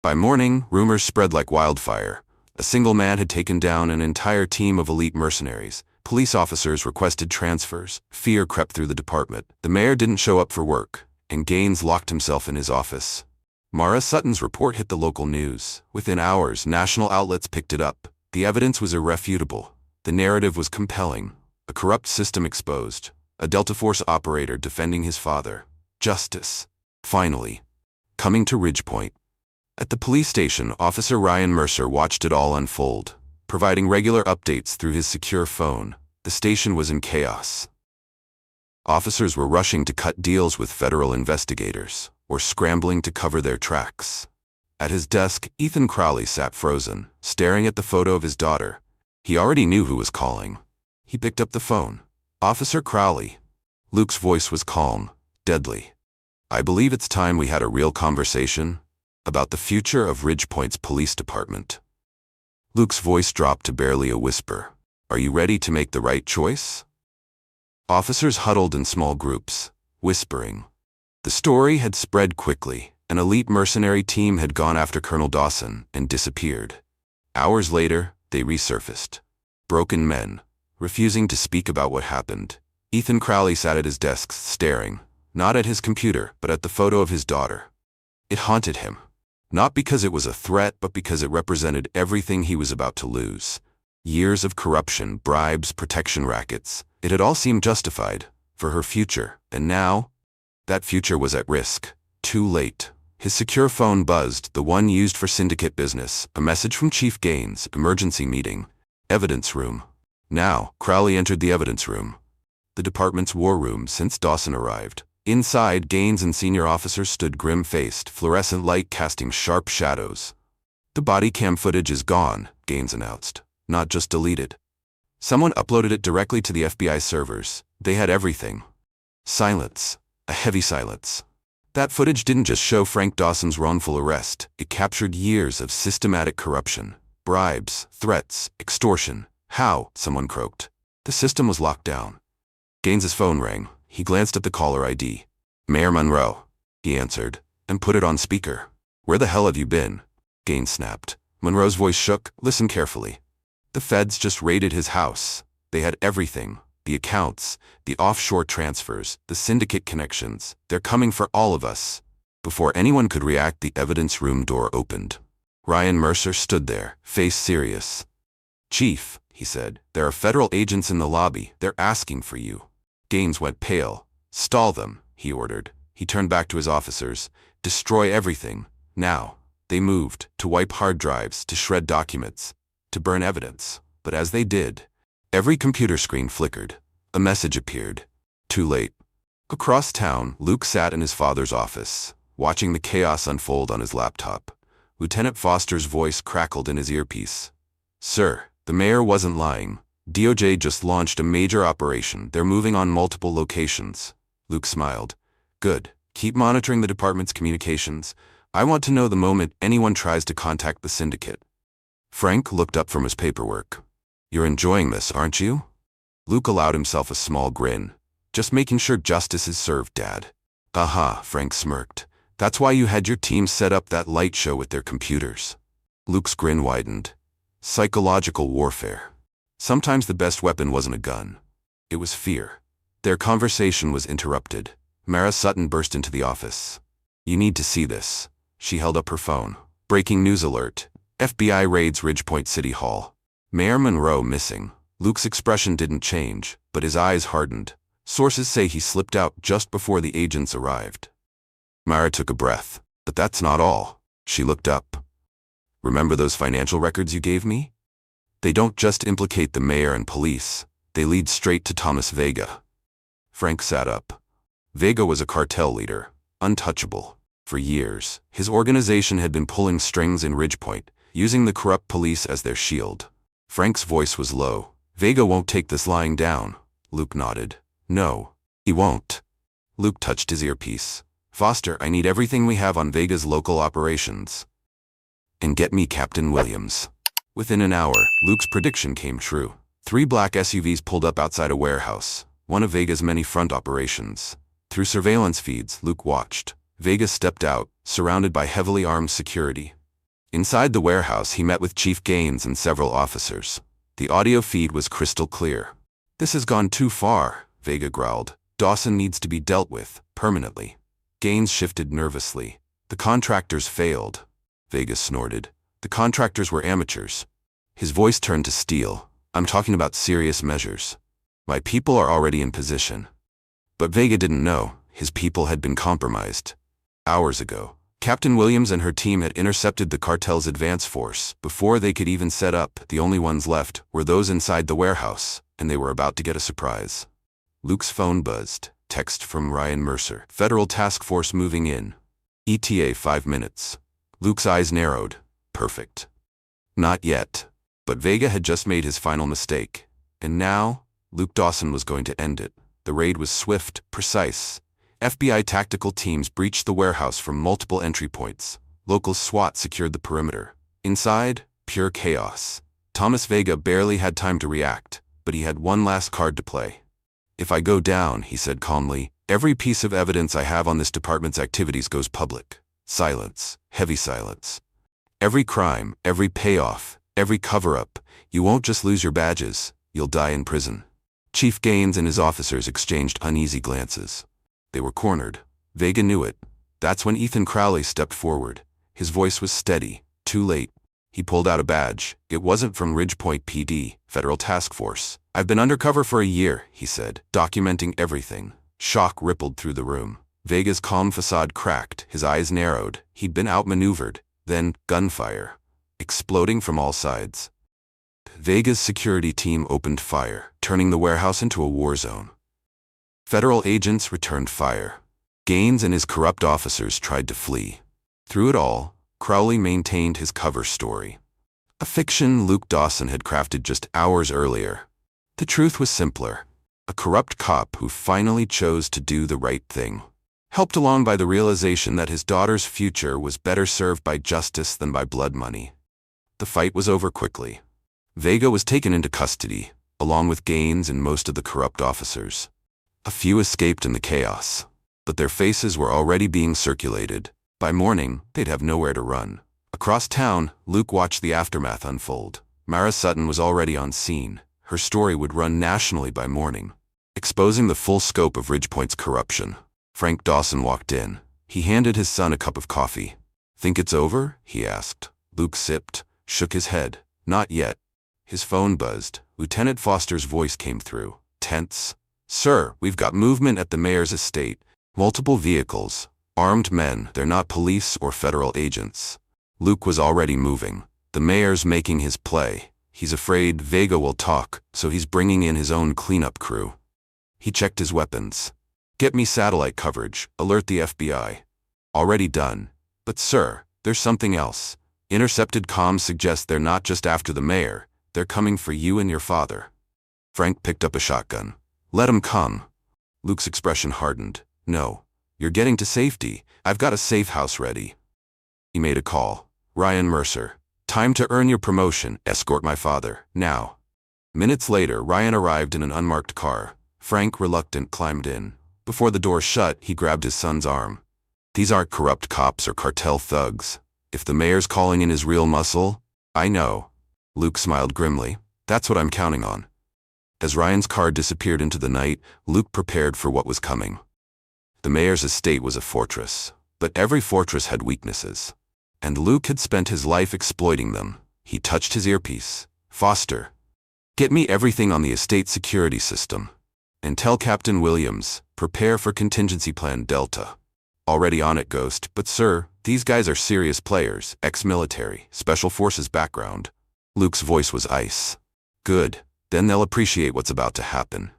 By morning, rumors spread like wildfire. A single man had taken down an entire team of elite mercenaries. Police officers requested transfers. Fear crept through the department. The mayor didn't show up for work, and Gaines locked himself in his office. Mara Sutton's report hit the local news. Within hours, national outlets picked it up. The evidence was irrefutable. The narrative was compelling. A corrupt system exposed. A Delta Force operator defending his father. Justice. Finally. Coming to Ridgepoint. At the police station, Officer Ryan Mercer watched it all unfold, providing regular updates through his secure phone. The station was in chaos. Officers were rushing to cut deals with federal investigators, or scrambling to cover their tracks. At his desk, Ethan Crowley sat frozen, staring at the photo of his daughter. He already knew who was calling. He picked up the phone. "Officer Crowley." Luke's voice was calm, deadly. "I believe it's time we had a real conversation about the future of Ridgepoint's police department." Luke's voice dropped to barely a whisper. "Are you ready to make the right choice?" Officers huddled in small groups, whispering. The story had spread quickly. An elite mercenary team had gone after Colonel Dawson and disappeared. Hours later, they resurfaced. Broken men, refusing to speak about what happened. Ethan Crowley sat at his desk staring, not at his computer, but at the photo of his daughter. It haunted him. Not because it was a threat, but because it represented everything he was about to lose. Years of corruption, bribes, protection rackets. It had all seemed justified for her future, and now, that future was at risk. Too late. His secure phone buzzed, the one used for syndicate business. A message from Chief Gaines, emergency meeting. Evidence room. Now, Crowley entered the evidence room. The department's war room since Dawson arrived. Inside, Gaines and senior officers stood grim-faced, fluorescent light casting sharp shadows. "The body cam footage is gone," Gaines announced. "Not just deleted. Someone uploaded it directly to the FBI servers. They had everything." Silence. A heavy silence. That footage didn't just show Frank Dawson's wrongful arrest. It captured years of systematic corruption. Bribes, threats, extortion. "How?" someone croaked. The system was locked down. Gaines's phone rang. He glanced at the caller ID. "Mayor Monroe," he answered, and put it on speaker. "Where the hell have you been?" Gaines snapped. Monroe's voice shook. "Listen carefully. The feds just raided his house. They had everything. The accounts, the offshore transfers, the syndicate connections. They're coming for all of us." Before anyone could react, the evidence room door opened. Ryan Mercer stood there, face serious. "Chief," he said, "there are federal agents in the lobby. They're asking for you." Gaines went pale. "Stall them," he ordered. He turned back to his officers. "Destroy everything. Now." They moved, to wipe hard drives, to shred documents, to burn evidence. But as they did, every computer screen flickered. A message appeared. Too late. Across town, Luke sat in his father's office, watching the chaos unfold on his laptop. Lieutenant Foster's voice crackled in his earpiece. "Sir, the mayor wasn't lying. DOJ just launched a major operation. They're moving on multiple locations." Luke smiled. "Good. Keep monitoring the department's communications. I want to know the moment anyone tries to contact the syndicate." Frank looked up from his paperwork. "You're enjoying this, aren't you?" Luke allowed himself a small grin. "Just making sure justice is served, Dad." "Aha," Frank smirked. "That's why you had your team set up that light show with their computers." Luke's grin widened. Psychological warfare. Sometimes the best weapon wasn't a gun. It was fear. Their conversation was interrupted. Mara Sutton burst into the office. "You need to see this." She held up her phone. "Breaking news alert. FBI raids Ridgepoint City Hall. Mayor Monroe missing." Luke's expression didn't change, but his eyes hardened. Sources say he slipped out just before the agents arrived. Mara took a breath. But that's not all. She looked up. Remember those financial records you gave me? They don't just implicate the mayor and police. They lead straight to Thomas Vega. Frank sat up. Vega was a cartel leader, untouchable. For years, his organization had been pulling strings in Ridgepoint, using the corrupt police as their shield. Frank's voice was low. Vega won't take this lying down. Luke nodded. No, he won't. Luke touched his earpiece. Foster, I need everything we have on Vega's local operations. And get me Captain Williams. Within an hour, Luke's prediction came true. 3 black SUVs pulled up outside a warehouse, one of Vega's many front operations. Through surveillance feeds, Luke watched. Vega stepped out, surrounded by heavily armed security. Inside the warehouse, he met with Chief Gaines and several officers. The audio feed was crystal clear. This has gone too far, Vega growled. Dawson needs to be dealt with, permanently. Gaines shifted nervously. The contractors failed. Vega snorted. The contractors were amateurs. His voice turned to steel. I'm talking about serious measures. My people are already in position. But Vega didn't know. His people had been compromised. Hours ago, Captain Williams and her team had intercepted the cartel's advance force. Before they could even set up, the only ones left were those inside the warehouse, and they were about to get a surprise. Luke's phone buzzed. Text from Ryan Mercer. Federal task force moving in. ETA 5 minutes. Luke's eyes narrowed. Perfect. Not yet. But Vega had just made his final mistake. And now, Luke Dawson was going to end it. The raid was swift, precise. FBI tactical teams breached the warehouse from multiple entry points. Local SWAT secured the perimeter. Inside, pure chaos. Thomas Vega barely had time to react, but he had one last card to play. If I go down, he said calmly, every piece of evidence I have on this department's activities goes public. Silence. Heavy silence. Every crime, every payoff, every cover-up. You won't just lose your badges, you'll die in prison. Chief Gaines and his officers exchanged uneasy glances. They were cornered. Vega knew it. That's when Ethan Crowley stepped forward. His voice was steady. Too late. He pulled out a badge. It wasn't from Ridgepoint PD, Federal Task Force. I've been undercover for a year, he said, documenting everything. Shock rippled through the room. Vega's calm facade cracked, his eyes narrowed. He'd been outmaneuvered. Then, gunfire. Exploding from all sides. Vega's security team opened fire, turning the warehouse into a war zone. Federal agents returned fire. Gaines and his corrupt officers tried to flee. Through it all, Crowley maintained his cover story. A fiction Luke Dawson had crafted just hours earlier. The truth was simpler. A corrupt cop who finally chose to do the right thing. Helped along by the realization that his daughter's future was better served by justice than by blood money. The fight was over quickly. Vega was taken into custody, along with Gaines and most of the corrupt officers. A few escaped in the chaos, but their faces were already being circulated. By morning, they'd have nowhere to run. Across town, Luke watched the aftermath unfold. Mara Sutton was already on scene. Her story would run nationally by morning, exposing the full scope of Ridgepoint's corruption. Frank Dawson walked in. He handed his son a cup of coffee. Think it's over? He asked. Luke sipped, shook his head. Not yet. His phone buzzed. Lieutenant Foster's voice came through. Tense. Sir, we've got movement at the mayor's estate. Multiple vehicles. Armed men. They're not police or federal agents. Luke was already moving. The mayor's making his play. He's afraid Vega will talk, so he's bringing in his own cleanup crew. He checked his weapons. Get me satellite coverage. Alert the FBI. Already done. But sir, there's something else. Intercepted comms suggest they're not just after the mayor. They're coming for you and your father. Frank picked up a shotgun. Let 'em come. Luke's expression hardened. No. You're getting to safety. I've got a safe house ready. He made a call. Ryan Mercer. Time to earn your promotion. Escort my father. Now. Minutes later, Ryan arrived in an unmarked car. Frank, reluctant, climbed in. Before the door shut, he grabbed his son's arm. These aren't corrupt cops or cartel thugs. If the mayor's calling in his real muscle, I know. Luke smiled grimly. That's what I'm counting on. As Ryan's car disappeared into the night, Luke prepared for what was coming. The mayor's estate was a fortress, but every fortress had weaknesses. And Luke had spent his life exploiting them. He touched his earpiece. Foster. Get me everything on the estate security system. And tell Captain Williams, prepare for contingency plan Delta. Already on it, Ghost, but sir, these guys are serious players, ex-military, special forces background. Luke's voice was ice. Good, then they'll appreciate what's about to happen.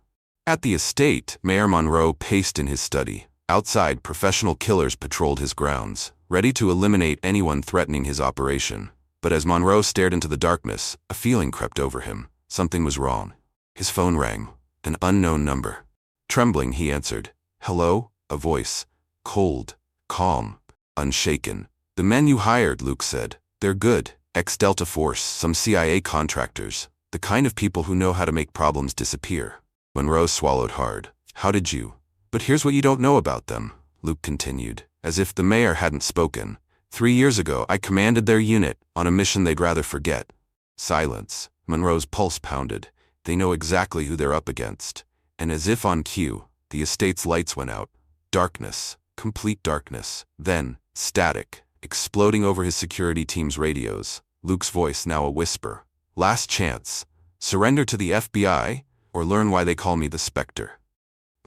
At the estate, Mayor Monroe paced in his study. Outside, professional killers patrolled his grounds, ready to eliminate anyone threatening his operation. But as Monroe stared into the darkness, a feeling crept over him. Something was wrong. His phone rang. An unknown number. Trembling, he answered. Hello? A voice. Cold, calm, unshaken. The men you hired, Luke said. They're good. Ex-Delta Force, some CIA contractors. The kind of people who know how to make problems disappear. Monroe swallowed hard. How did you? But here's what you don't know about them, Luke continued, as if the mayor hadn't spoken. 3 years ago, I commanded their unit on a mission they'd rather forget. Silence. Monroe's pulse pounded. They know exactly who they're up against. And as if on cue, the estate's lights went out. Darkness. Complete darkness. Then, static, exploding over his security team's radios. Luke's voice now a whisper. Last chance. Surrender to the FBI, or learn why they call me the Spectre.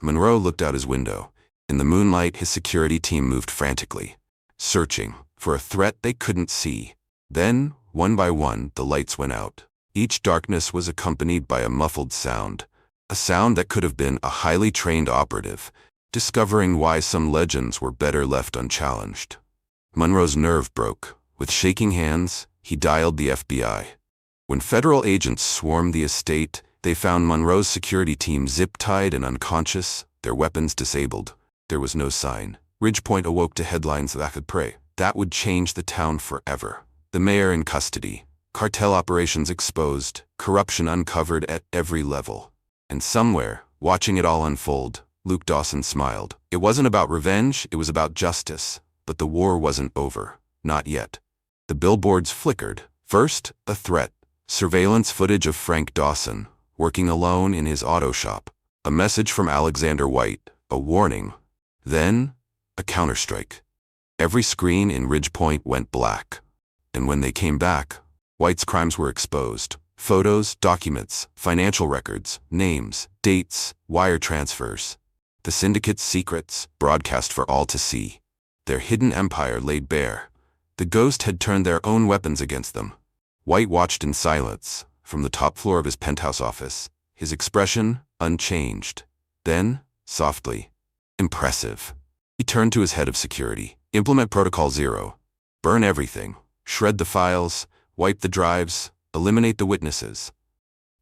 Monroe looked out his window. In the moonlight, his security team moved frantically, searching for a threat they couldn't see. Then, one by one, the lights went out. Each darkness was accompanied by a muffled sound, a sound that could have been a highly trained operative, discovering why some legends were better left unchallenged. Monroe's nerve broke. With shaking hands, he dialed the FBI. When federal agents swarmed the estate, they found Monroe's security team zip-tied and unconscious, their weapons disabled. There was no sign. Ridgepoint awoke to headlines that could pray. That would change the town forever. The mayor in custody. Cartel operations exposed, corruption uncovered at every level. And somewhere, watching it all unfold, Luke Dawson smiled. It wasn't about revenge, it was about justice. But the war wasn't over. Not yet. The billboards flickered. First, a threat. Surveillance footage of Frank Dawson, working alone in his auto shop. A message from Alexander White, a warning. Then, a counterstrike. Every screen in Ridgepoint went black. And when they came back, White's crimes were exposed. Photos, documents, financial records, names, dates, wire transfers. The syndicate's secrets, broadcast for all to see. Their hidden empire laid bare. The ghost had turned their own weapons against them. White watched in silence, from the top floor of his penthouse office, his expression unchanged. Then, softly, impressive, he turned to his head of security. Implement Protocol 0. Burn everything. Shred the files, wipe the drives, eliminate the witnesses.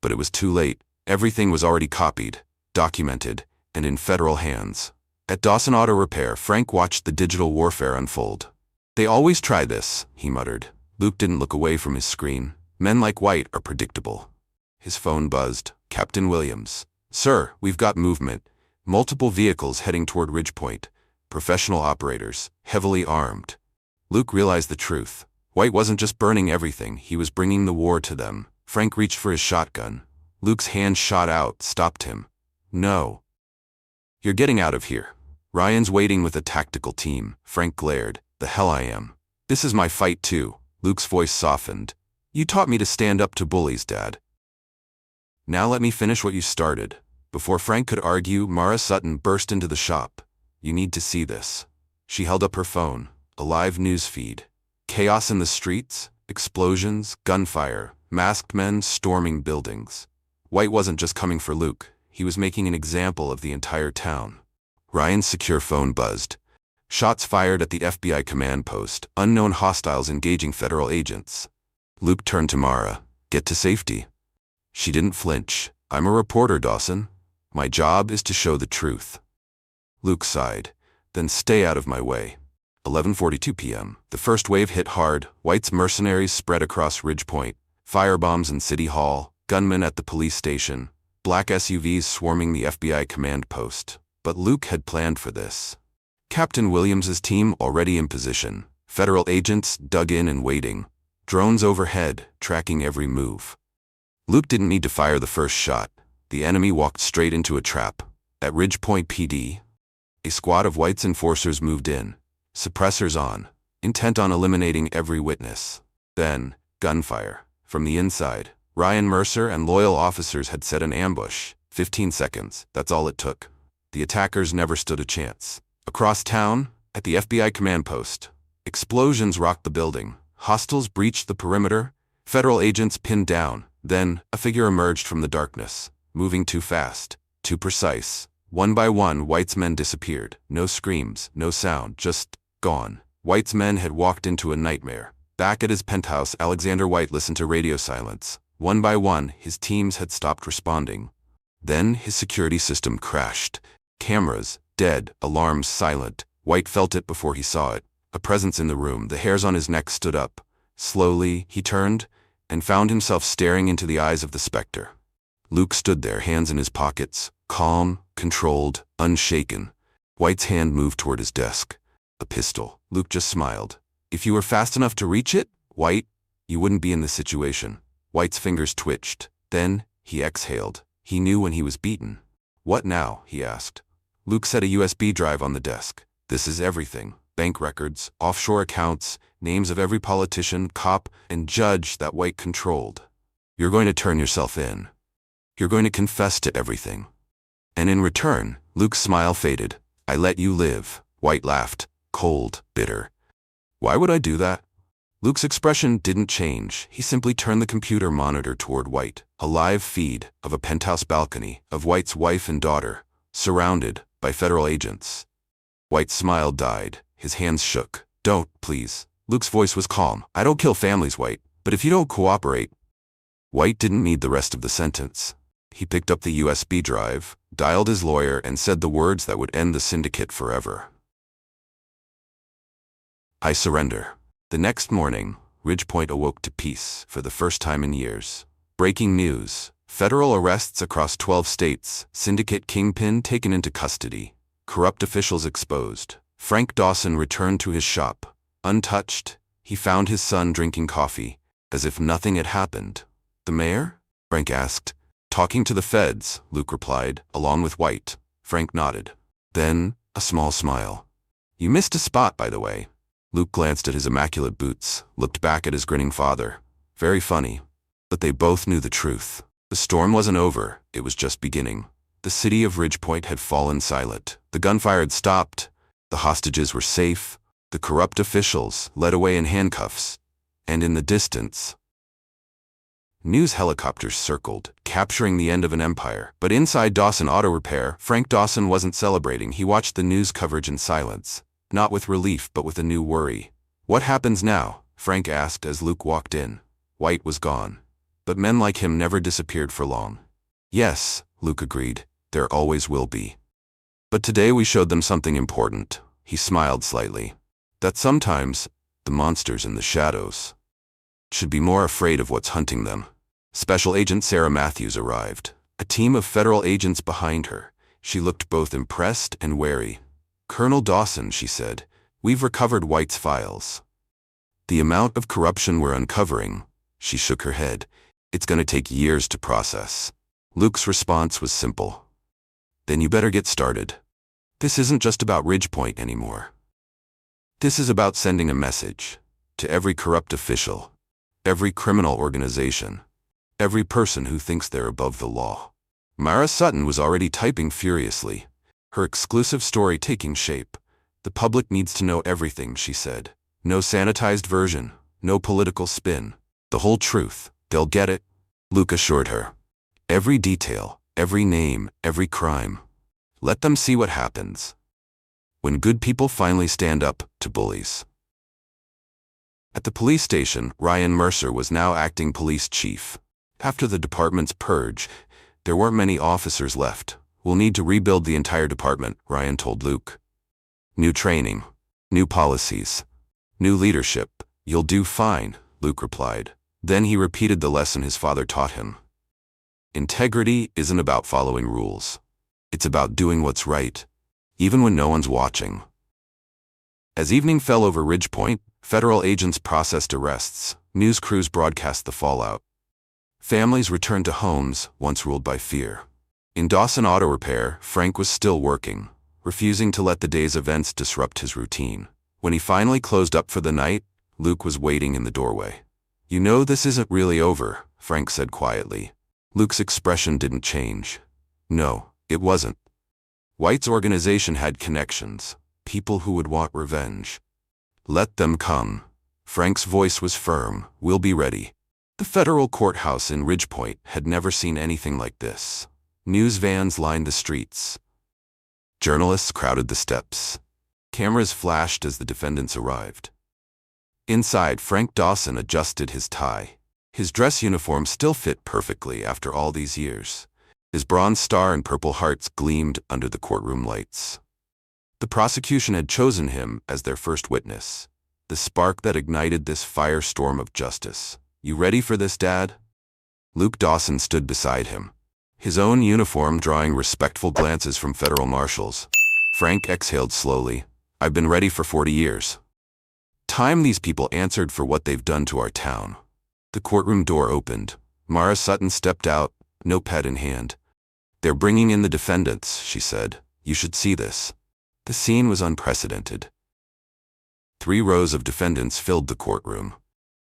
But it was too late. Everything was already copied, documented, and in federal hands. At Dawson Auto Repair, Frank watched the digital warfare unfold. They always try this, he muttered. Luke didn't look away from his screen. Men like White are predictable. His phone buzzed. Captain Williams. Sir, we've got movement. Multiple vehicles heading toward Ridgepoint. Professional operators, heavily armed. Luke realized the truth. White wasn't just burning everything, he was bringing the war to them. Frank reached for his shotgun. Luke's hand shot out, stopped him. No. You're getting out of here. Ryan's waiting with a tactical team. Frank glared. The hell I am. This is my fight too. Luke's voice softened. You taught me to stand up to bullies, Dad. Now let me finish what you started. Before Frank could argue, Mara Sutton burst into the shop. You need to see this. She held up her phone. A live news feed. Chaos in the streets, explosions, gunfire, masked men storming buildings. White wasn't just coming for Luke. He was making an example of the entire town. Ryan's secure phone buzzed. Shots fired at the FBI command post. Unknown hostiles engaging federal agents. Luke turned to Mara. Get to safety. She didn't flinch. I'm a reporter, Dawson. My job is to show the truth. Luke sighed. Then stay out of my way. 11:42 p.m. The first wave hit hard. White's mercenaries spread across Ridgepoint. Firebombs in City Hall. Gunmen at the police station. Black SUVs swarming the FBI command post. But Luke had planned for this. Captain Williams's team already in position. Federal agents dug in and waiting. Drones overhead, tracking every move. Luke didn't need to fire the first shot. The enemy walked straight into a trap. At Ridgepoint PD, a squad of White's enforcers moved in. Suppressors on, intent on eliminating every witness. Then, gunfire. From the inside, Ryan Mercer and loyal officers had set an ambush. 15 seconds, that's all it took. The attackers never stood a chance. Across town, at the FBI command post, explosions rocked the building. Hostiles breached the perimeter, federal agents pinned down. Then, a figure emerged from the darkness, moving too fast, too precise. One by one, White's men disappeared. No screams, no sound, just gone. White's men had walked into a nightmare. Back at his penthouse, Alexander White listened to radio silence. One by one, his teams had stopped responding. Then, his security system crashed. Cameras, dead, alarms silent. White felt it before he saw it. A presence in the room. The hairs on his neck stood up. Slowly, he turned and found himself staring into the eyes of the Spectre. Luke stood there, hands in his pockets, calm, controlled, unshaken. White's hand moved toward his desk. A pistol. Luke just smiled. If you were fast enough to reach it, White, you wouldn't be in this situation. White's fingers twitched. Then, he exhaled. He knew when he was beaten. What now? He asked. Luke set a USB drive on the desk. This is everything. Bank records, offshore accounts, names of every politician, cop, and judge that White controlled. You're going to turn yourself in. You're going to confess to everything. And in return, Luke's smile faded. I let you live. White laughed, cold, bitter. Why would I do that? Luke's expression didn't change. He simply turned the computer monitor toward White. A live feed of a penthouse balcony of White's wife and daughter, surrounded by federal agents. White's smile died. His hands shook. Don't, please. Luke's voice was calm. I don't kill families, White, but if you don't cooperate. White didn't need the rest of the sentence. He picked up the USB drive, dialed his lawyer, and said the words that would end the syndicate forever. I surrender. The next morning, Ridgepoint awoke to peace for the first time in years. Breaking news. Federal arrests across 12 states. Syndicate kingpin taken into custody. Corrupt officials exposed. Frank Dawson returned to his shop. Untouched, he found his son drinking coffee, as if nothing had happened. The mayor? Frank asked. Talking to the feds, Luke replied, along with White. Frank nodded. Then, a small smile. You missed a spot, by the way. Luke glanced at his immaculate boots, looked back at his grinning father. Very funny. But they both knew the truth. The storm wasn't over, it was just beginning. The city of Ridgepoint had fallen silent. The gunfire had stopped. The hostages were safe. The corrupt officials led away in handcuffs. And in the distance, news helicopters circled, capturing the end of an empire. But inside Dawson Auto Repair, Frank Dawson wasn't celebrating. He watched the news coverage in silence. Not with relief, but with a new worry. What happens now? Frank asked as Luke walked in. White was gone. But men like him never disappeared for long. Yes, Luke agreed. There always will be. But today we showed them something important. He smiled slightly. That sometimes, the monsters in the shadows should be more afraid of what's hunting them. Special Agent Sarah Matthews arrived. A team of federal agents behind her. She looked both impressed and wary. Colonel Dawson, she said, we've recovered White's files. The amount of corruption we're uncovering, she shook her head, it's going to take years to process. Luke's response was simple. Then you better get started. This isn't just about Ridgepoint anymore. This is about sending a message to every corrupt official, every criminal organization, every person who thinks they're above the law. Mara Sutton was already typing furiously, her exclusive story taking shape. The public needs to know everything, she said. No sanitized version, no political spin. The whole truth. They'll get it, Luke assured her. Every detail, every name, every crime. Let them see what happens when good people finally stand up to bullies. At the police station, Ryan Mercer was now acting police chief. After the department's purge, there weren't many officers left. We'll need to rebuild the entire department, Ryan told Luke. New training, new policies, new leadership. You'll do fine, Luke replied. Then he repeated the lesson his father taught him. Integrity isn't about following rules. It's about doing what's right, even when no one's watching. As evening fell over Ridgepoint, federal agents processed arrests. News crews broadcast the fallout. Families returned to homes once ruled by fear. In Dawson Auto Repair, Frank was still working, refusing to let the day's events disrupt his routine. When he finally closed up for the night, Luke was waiting in the doorway. You know this isn't really over, Frank said quietly. Luke's expression didn't change. No, it wasn't. White's organization had connections, people who would want revenge. Let them come. Frank's voice was firm. We'll be ready. The federal courthouse in Ridgepoint had never seen anything like this. News vans lined the streets. Journalists crowded the steps. Cameras flashed as the defendants arrived. Inside, Frank Dawson adjusted his tie. His dress uniform still fit perfectly after all these years. His bronze star and purple hearts gleamed under the courtroom lights. The prosecution had chosen him as their first witness, the spark that ignited this firestorm of justice. You ready for this, Dad? Luke Dawson stood beside him, his own uniform drawing respectful glances from federal marshals. Frank exhaled slowly. I've been ready for 40 years. Time these people answered for what they've done to our town. The courtroom door opened. Mara Sutton stepped out, notepad in hand. They're bringing in the defendants, she said. You should see this. The scene was unprecedented. 3 rows of defendants filled the courtroom.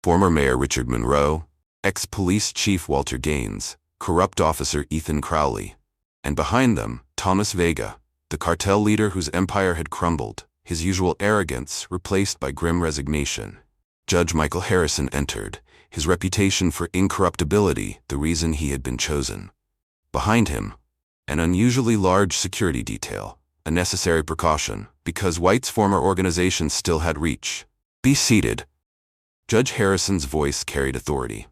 Former Mayor Richard Monroe, ex-police chief Walter Gaines, corrupt officer Ethan Crowley, and behind them, Thomas Vega, the cartel leader whose empire had crumbled, his usual arrogance replaced by grim resignation. Judge Michael Harrison entered, his reputation for incorruptibility the reason he had been chosen. Behind him, an unusually large security detail, a necessary precaution, because White's former organization still had reach. Be seated. Judge Harrison's voice carried authority.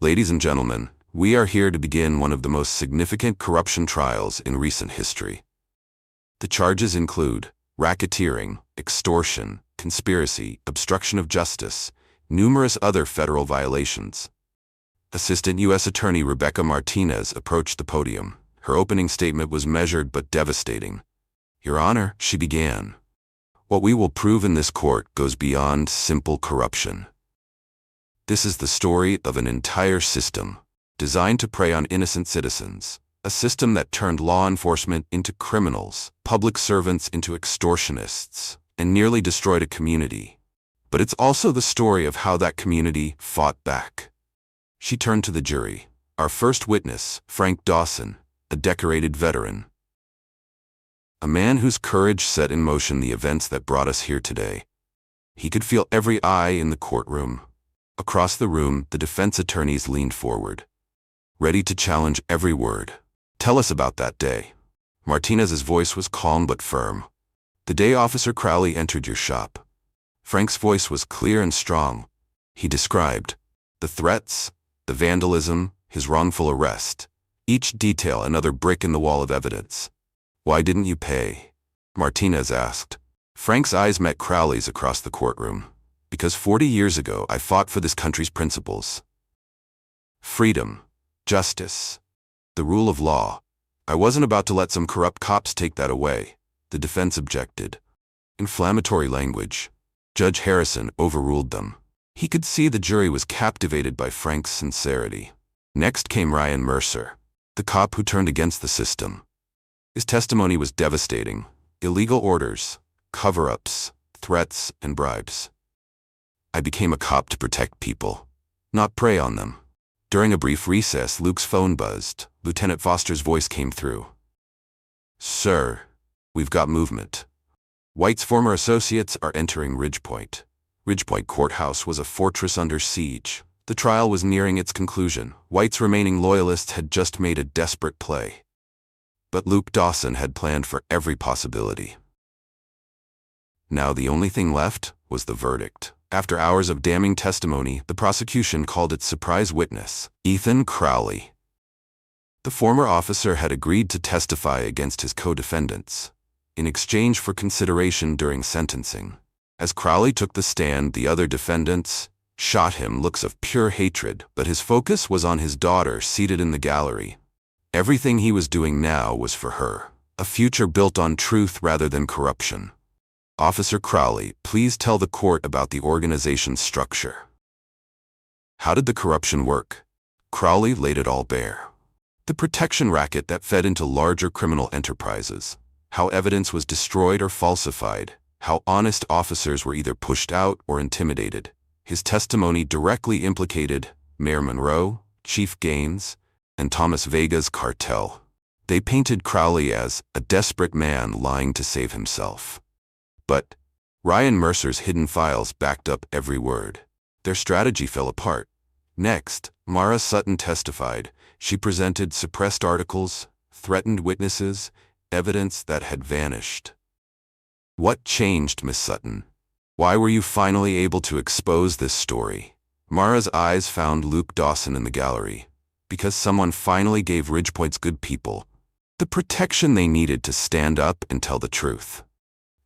Ladies and gentlemen, we are here to begin one of the most significant corruption trials in recent history. The charges include racketeering, extortion, conspiracy, obstruction of justice, numerous other federal violations. Assistant U.S. Attorney Rebecca Martinez approached the podium. Her opening statement was measured but devastating. Your Honor, she began. What we will prove in this court goes beyond simple corruption. This is the story of an entire system, designed to prey on innocent citizens, a system that turned law enforcement into criminals, public servants into extortionists, and nearly destroyed a community. But it's also the story of how that community fought back. She turned to the jury. Our first witness, Frank Dawson, a decorated veteran. A man whose courage set in motion the events that brought us here today. He could feel every eye in the courtroom. Across the room, the defense attorneys leaned forward, ready to challenge every word. Tell us about that day. Martinez's voice was calm but firm. The day Officer Crowley entered your shop. Frank's voice was clear and strong. He described the threats, the vandalism, his wrongful arrest. Each detail another brick in the wall of evidence. Why didn't you pay? Martinez asked. Frank's eyes met Crowley's across the courtroom. Because 40 years ago I fought for this country's principles. Freedom, justice, the rule of law. I wasn't about to let some corrupt cops take that away. The defense objected. Inflammatory language. Judge Harrison overruled them. He could see the jury was captivated by Frank's sincerity. Next came Ryan Mercer, the cop who turned against the system. His testimony was devastating. Illegal orders, cover-ups, threats, and bribes. I became a cop to protect people, not prey on them. During a brief recess, Luke's phone buzzed. Lieutenant Foster's voice came through. Sir, we've got movement. White's former associates are entering Ridgepoint. Ridgepoint Courthouse was a fortress under siege. The trial was nearing its conclusion. White's remaining loyalists had just made a desperate play. But Luke Dawson had planned for every possibility. Now the only thing left was the verdict. After hours of damning testimony, the prosecution called its surprise witness, Ethan Crowley. The former officer had agreed to testify against his co-defendants, in exchange for consideration during sentencing. As Crowley took the stand, the other defendants shot him looks of pure hatred, but his focus was on his daughter seated in the gallery. Everything he was doing now was for her, a future built on truth rather than corruption. Officer Crowley, please tell the court about the organization's structure. How did the corruption work? Crowley laid it all bare. The protection racket that fed into larger criminal enterprises. How evidence was destroyed or falsified. How honest officers were either pushed out or intimidated. His testimony directly implicated Mayor Monroe, Chief Gaines, and Thomas Vega's cartel. They painted Crowley as a desperate man lying to save himself. But Ryan Mercer's hidden files backed up every word. Their strategy fell apart. Next, Mara Sutton testified. She presented suppressed articles, threatened witnesses, evidence that had vanished. What changed, Miss Sutton? Why were you finally able to expose this story? Mara's eyes found Luke Dawson in the gallery. Because someone finally gave Ridgepoint's good people the protection they needed to stand up and tell the truth.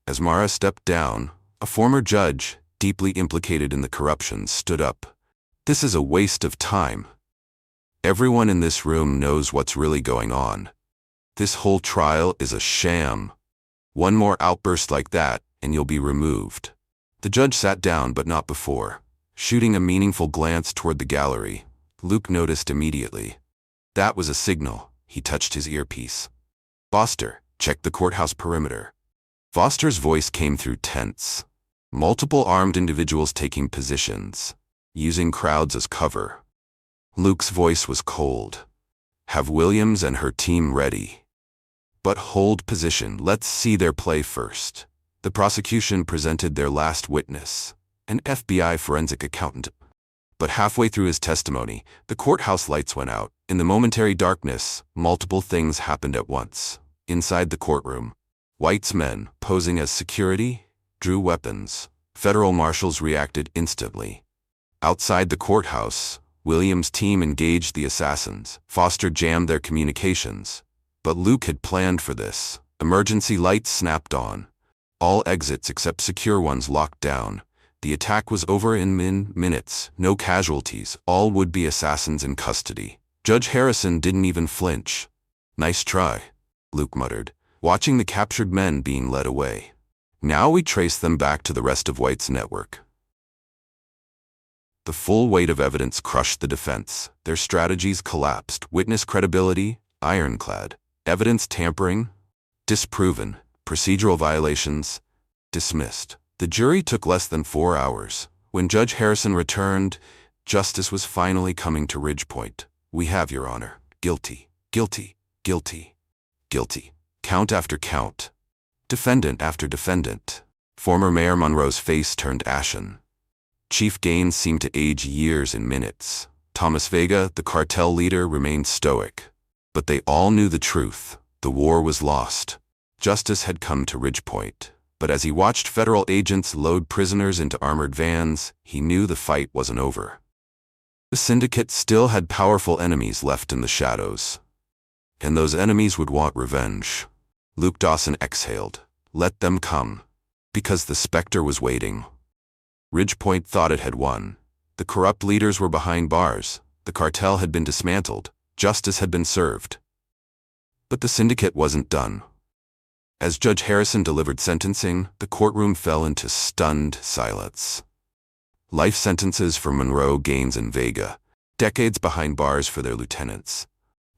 As Mara stepped down, a former judge, deeply implicated in the corruption, stood up. This is a waste of time. Everyone in this room knows what's really going on. This whole trial is a sham. One more outburst like that, and you'll be removed. The judge sat down, but not before. Shooting a meaningful glance toward the gallery, Luke noticed immediately. That was a signal. He touched his earpiece. Foster, check the courthouse perimeter. Foster's voice came through tense. Multiple armed individuals taking positions, using crowds as cover. Luke's voice was cold. Have Williams and her team ready. But hold position, let's see their play first. The prosecution presented their last witness, an FBI forensic accountant. But halfway through his testimony, the courthouse lights went out. In the momentary darkness, multiple things happened at once. Inside the courtroom, White's men, posing as security, drew weapons. Federal marshals reacted instantly. Outside the courthouse, Williams' team engaged the assassins. Foster jammed their communications. But Luke had planned for this. Emergency lights snapped on. All exits except secure ones locked down. The attack was over in minutes. No casualties. All would-be assassins in custody. Judge Harrison didn't even flinch. Nice try, Luke muttered, watching the captured men being led away. Now we trace them back to the rest of White's network. The full weight of evidence crushed the defense. Their strategies collapsed. Witness credibility, ironclad. Evidence tampering, disproven. Procedural violations, dismissed. The jury took less than 4 hours. When Judge Harrison returned, justice was finally coming to Ridgepoint. We have, Your Honor. Guilty, guilty, guilty, guilty. Count after count. Defendant after defendant. Former Mayor Monroe's face turned ashen. Chief Gaines seemed to age years in minutes. Thomas Vega, the cartel leader, remained stoic. But they all knew the truth. The war was lost. Justice had come to Ridgepoint. But as he watched federal agents load prisoners into armored vans, he knew the fight wasn't over. The syndicate still had powerful enemies left in the shadows. And those enemies would want revenge. Luke Dawson exhaled. Let them come. Because the Spectre was waiting. Ridgepoint thought it had won. The corrupt leaders were behind bars. The cartel had been dismantled. Justice had been served. But the syndicate wasn't done. As Judge Harrison delivered sentencing, the courtroom fell into stunned silence. Life sentences for Monroe, Gaines, and Vega, decades behind bars for their lieutenants.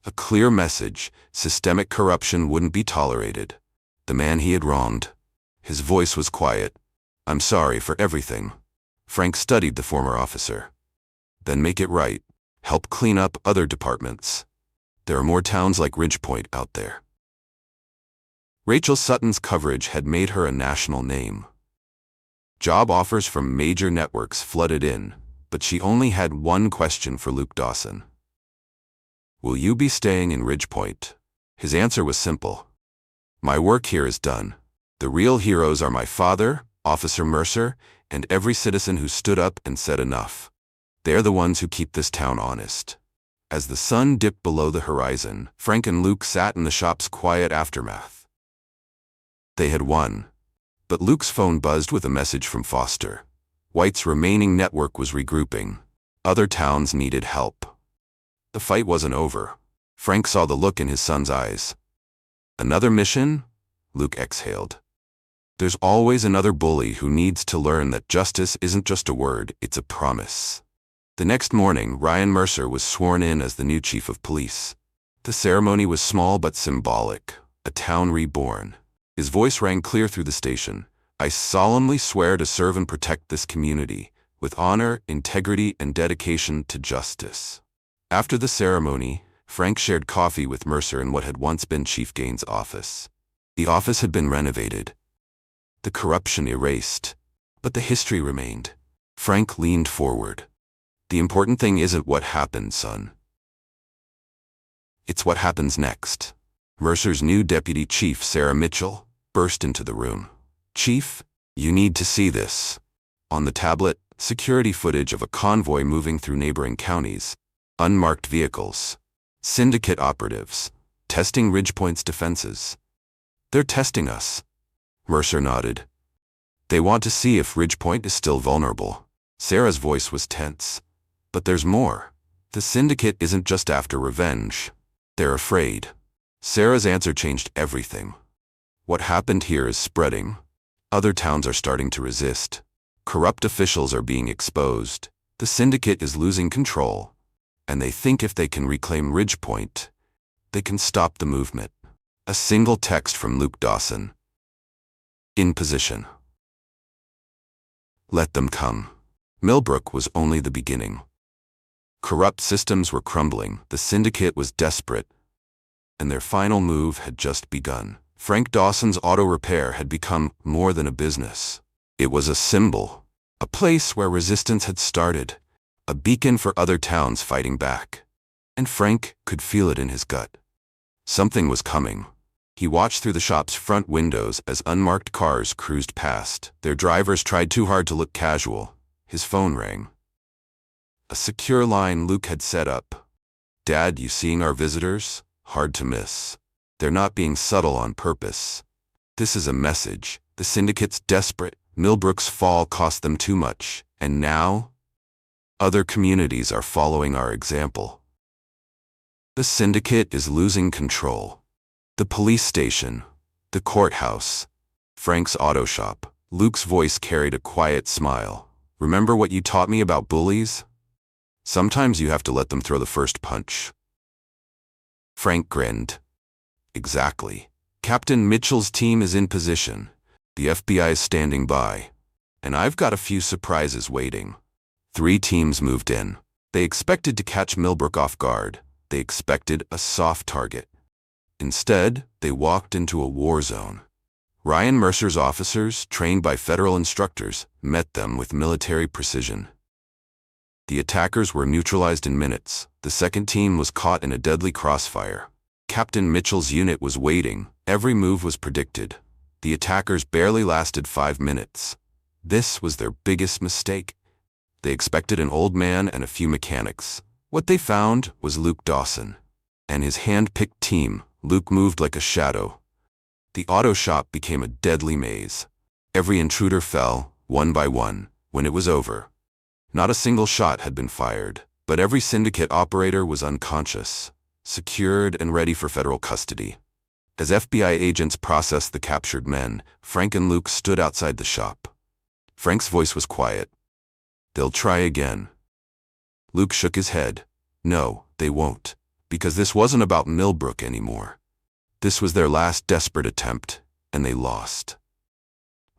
A clear message: systemic corruption wouldn't be tolerated. The man he had wronged. His voice was quiet. I'm sorry for everything. Frank studied the former officer. Then make it right. Help clean up other departments. There are more towns like Ridgepoint out there. Rachel Sutton's coverage had made her a national name. Job offers from major networks flooded in, but she only had one question for Luke Dawson. Will you be staying in Ridgepoint? His answer was simple. My work here is done. The real heroes are my father, Officer Mercer, and every citizen who stood up and said enough. They're the ones who keep this town honest. As the sun dipped below the horizon, Frank and Luke sat in the shop's quiet aftermath. They had won. But Luke's phone buzzed with a message from Foster. White's remaining network was regrouping. Other towns needed help. The fight wasn't over. Frank saw the look in his son's eyes. Another mission? Luke exhaled. There's always another bully who needs to learn that justice isn't just a word, it's a promise. The next morning, Ryan Mercer was sworn in as the new chief of police. The ceremony was small but symbolic, a town reborn. His voice rang clear through the station. I solemnly swear to serve and protect this community, with honor, integrity, and dedication to justice. After the ceremony, Frank shared coffee with Mercer in what had once been Chief Gaines' office. The office had been renovated, the corruption erased, but the history remained. Frank leaned forward. The important thing isn't what happened, son. It's what happens next. Mercer's new deputy chief, Sarah Mitchell, burst into the room. Chief, you need to see this. On the tablet, security footage of a convoy moving through neighboring counties. Unmarked vehicles. Syndicate operatives. Testing Ridgepoint's defenses. They're testing us. Mercer nodded. They want to see if Ridgepoint is still vulnerable. Sarah's voice was tense. But there's more. The syndicate isn't just after revenge. They're afraid. Sarah's answer changed everything. What happened here is spreading. Other towns are starting to resist. Corrupt officials are being exposed. The syndicate is losing control. And they think if they can reclaim Ridgepoint, they can stop the movement. A single text from Luke Dawson. In position. Let them come. Millbrook was only the beginning. Corrupt systems were crumbling, the syndicate was desperate, and their final move had just begun. Frank Dawson's auto repair had become more than a business. It was a symbol, a place where resistance had started, a beacon for other towns fighting back. And Frank could feel it in his gut. Something was coming. He watched through the shop's front windows as unmarked cars cruised past. Their drivers tried too hard to look casual. His phone rang. A secure line Luke had set up. Dad, you seeing our visitors? Hard to miss. They're not being subtle on purpose. This is a message. The syndicate's desperate. Millbrook's fall cost them too much. And now, other communities are following our example. The syndicate is losing control. The police station, the courthouse, Frank's auto shop. Luke's voice carried a quiet smile. Remember what you taught me about bullies? Sometimes you have to let them throw the first punch. Frank grinned. Exactly. Captain Mitchell's team is in position. The FBI is standing by. And I've got a few surprises waiting. 3 teams moved in. They expected to catch Millbrook off guard. They expected a soft target. Instead, they walked into a war zone. Ryan Mercer's officers, trained by federal instructors, met them with military precision. The attackers were neutralized in minutes. The second team was caught in a deadly crossfire. Captain Mitchell's unit was waiting. Every move was predicted. The attackers barely lasted 5 minutes. This was their biggest mistake. They expected an old man and a few mechanics. What they found was Luke Dawson. And his hand-picked team. Luke moved like a shadow. The auto shop became a deadly maze. Every intruder fell, one by one, when it was over. Not a single shot had been fired, but every syndicate operator was unconscious, secured and ready for federal custody. As FBI agents processed the captured men, Frank and Luke stood outside the shop. Frank's voice was quiet. They'll try again. Luke shook his head. No, they won't, because this wasn't about Millbrook anymore. This was their last desperate attempt, and they lost.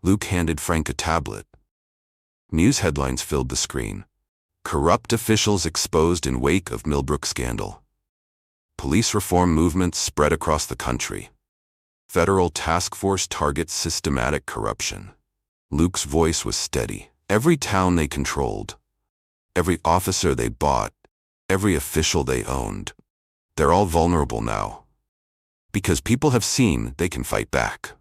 Luke handed Frank a tablet. News headlines filled the screen. Corrupt officials exposed in wake of Millbrook scandal. Police reform movements spread across the country. Federal task force targets systematic corruption. Luke's voice was steady. Every town they controlled, every officer they bought, every official they owned, they're all vulnerable now. Because people have seen they can fight back.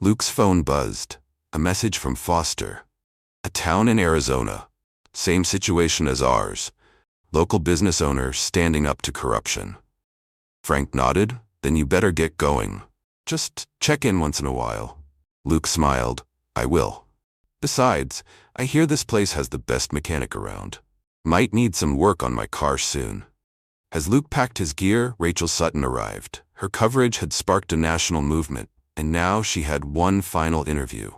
Luke's phone buzzed. A message from Foster. A town in Arizona. Same situation as ours. Local business owner standing up to corruption. Frank nodded. Then you better get going. Just check in once in a while. Luke smiled. I will. Besides, I hear this place has the best mechanic around. Might need some work on my car soon. As Luke packed his gear, Rachel Sutton arrived. Her coverage had sparked a national movement, and now she had one final interview.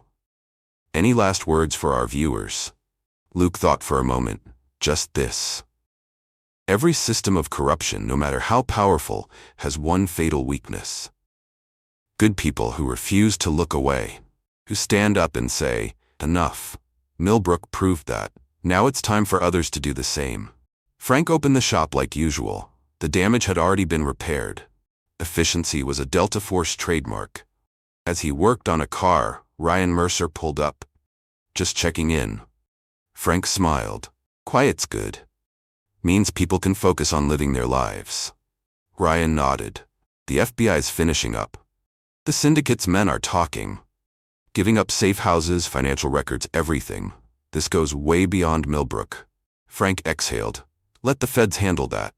Any last words for our viewers? Luke thought for a moment. Just this. Every system of corruption, no matter how powerful, has one fatal weakness. Good people who refuse to look away, who stand up and say, enough. Millbrook proved that. Now it's time for others to do the same. Frank opened the shop like usual. The damage had already been repaired. Efficiency was a Delta Force trademark. As he worked on a car, Ryan Mercer pulled up. "Just checking in." Frank smiled. "Quiet's good. Means people can focus on living their lives." Ryan nodded. "The FBI's finishing up. The syndicate's men are talking. Giving up safe houses, financial records, everything. This goes way beyond Millbrook." Frank exhaled. "Let the feds handle that.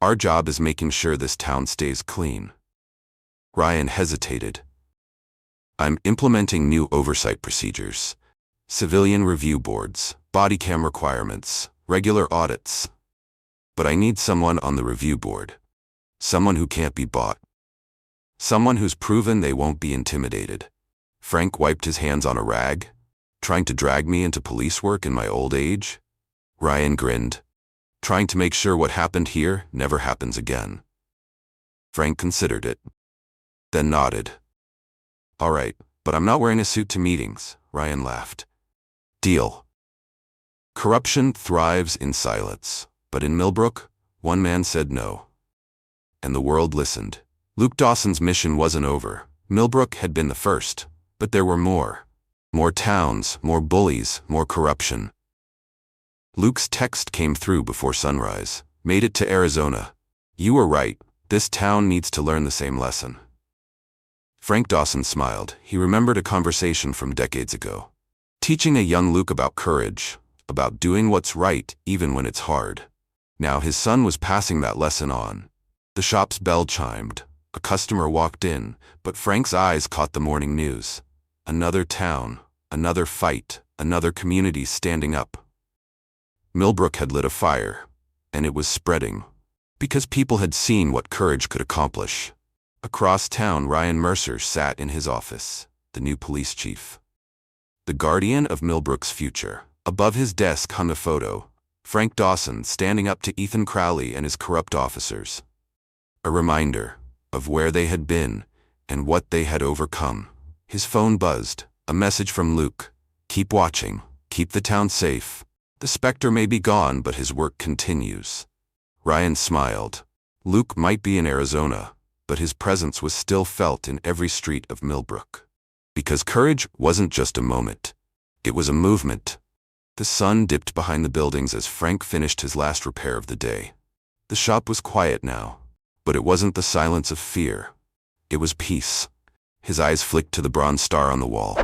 Our job is making sure this town stays clean." Ryan hesitated. "I'm implementing new oversight procedures. Civilian review boards, body cam requirements, regular audits. But I need someone on the review board. Someone who can't be bought. Someone who's proven they won't be intimidated." Frank wiped his hands on a rag. "Trying to drag me into police work in my old age?" Ryan grinned. "Trying to make sure what happened here never happens again." Frank considered it, then nodded. "All right, but I'm not wearing a suit to meetings," Ryan laughed. "Deal." Corruption thrives in silence, but in Millbrook, one man said no. And the world listened. Luke Dawson's mission wasn't over. Millbrook had been the first, but there were more. More towns, more bullies, more corruption. Luke's text came through before sunrise. "Made it to Arizona. You were right. This town needs to learn the same lesson." Frank Dawson smiled. He remembered a conversation from decades ago. Teaching a young Luke about courage, about doing what's right even when it's hard. Now his son was passing that lesson on. The shop's bell chimed. A customer walked in, but Frank's eyes caught the morning news. Another town, another fight, another community standing up. Millbrook had lit a fire, and it was spreading, because people had seen what courage could accomplish. Across town, Ryan Mercer sat in his office, the new police chief. The guardian of Millbrook's future. Above his desk hung a photo, Frank Dawson standing up to Ethan Crowley and his corrupt officers. A reminder of where they had been and what they had overcome. His phone buzzed, a message from Luke. "Keep watching, keep the town safe. The Spectre may be gone, but his work continues." Ryan smiled. Luke might be in Arizona, but his presence was still felt in every street of Millbrook. Because courage wasn't just a moment. It was a movement. The sun dipped behind the buildings as Frank finished his last repair of the day. The shop was quiet now, but it wasn't the silence of fear. It was peace. His eyes flicked to the bronze star on the wall.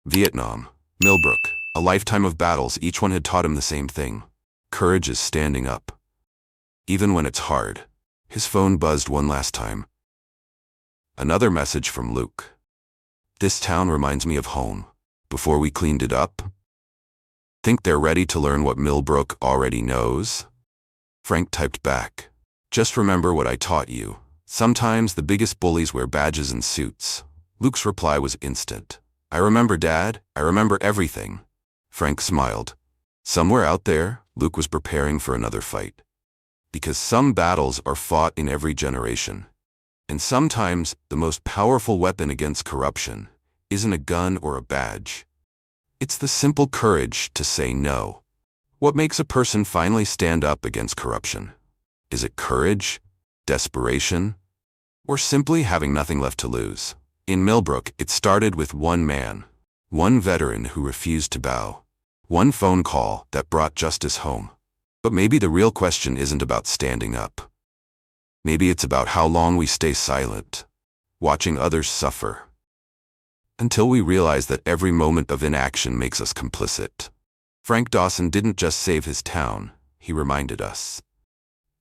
Vietnam, Millbrook, a lifetime of battles, each one had taught him the same thing. Courage is standing up. Even when it's hard. His phone buzzed one last time. Another message from Luke. "This town reminds me of home. Before we cleaned it up." "Think they're ready to learn what Millbrook already knows?" Frank typed back. "Just remember what I taught you. Sometimes the biggest bullies wear badges and suits." Luke's reply was instant. "I remember, Dad. I remember everything." Frank smiled. Somewhere out there, Luke was preparing for another fight. Because some battles are fought in every generation. And sometimes the most powerful weapon against corruption isn't a gun or a badge. It's the simple courage to say no. What makes a person finally stand up against corruption? Is it courage, desperation, or simply having nothing left to lose? In Millbrook, it started with one man, one veteran who refused to bow, one phone call that brought justice home. But maybe the real question isn't about standing up. Maybe it's about how long we stay silent, watching others suffer, until we realize that every moment of inaction makes us complicit. Frank Dawson didn't just save his town, he reminded us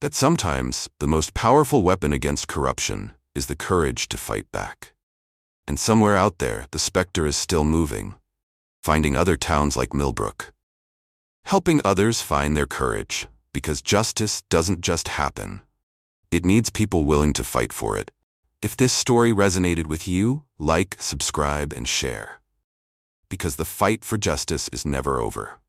that sometimes the most powerful weapon against corruption is the courage to fight back. And somewhere out there, the Spectre is still moving, finding other towns like Millbrook, helping others find their courage, because justice doesn't just happen. It needs people willing to fight for it. If this story resonated with you, like, subscribe, and share. Because the fight for justice is never over.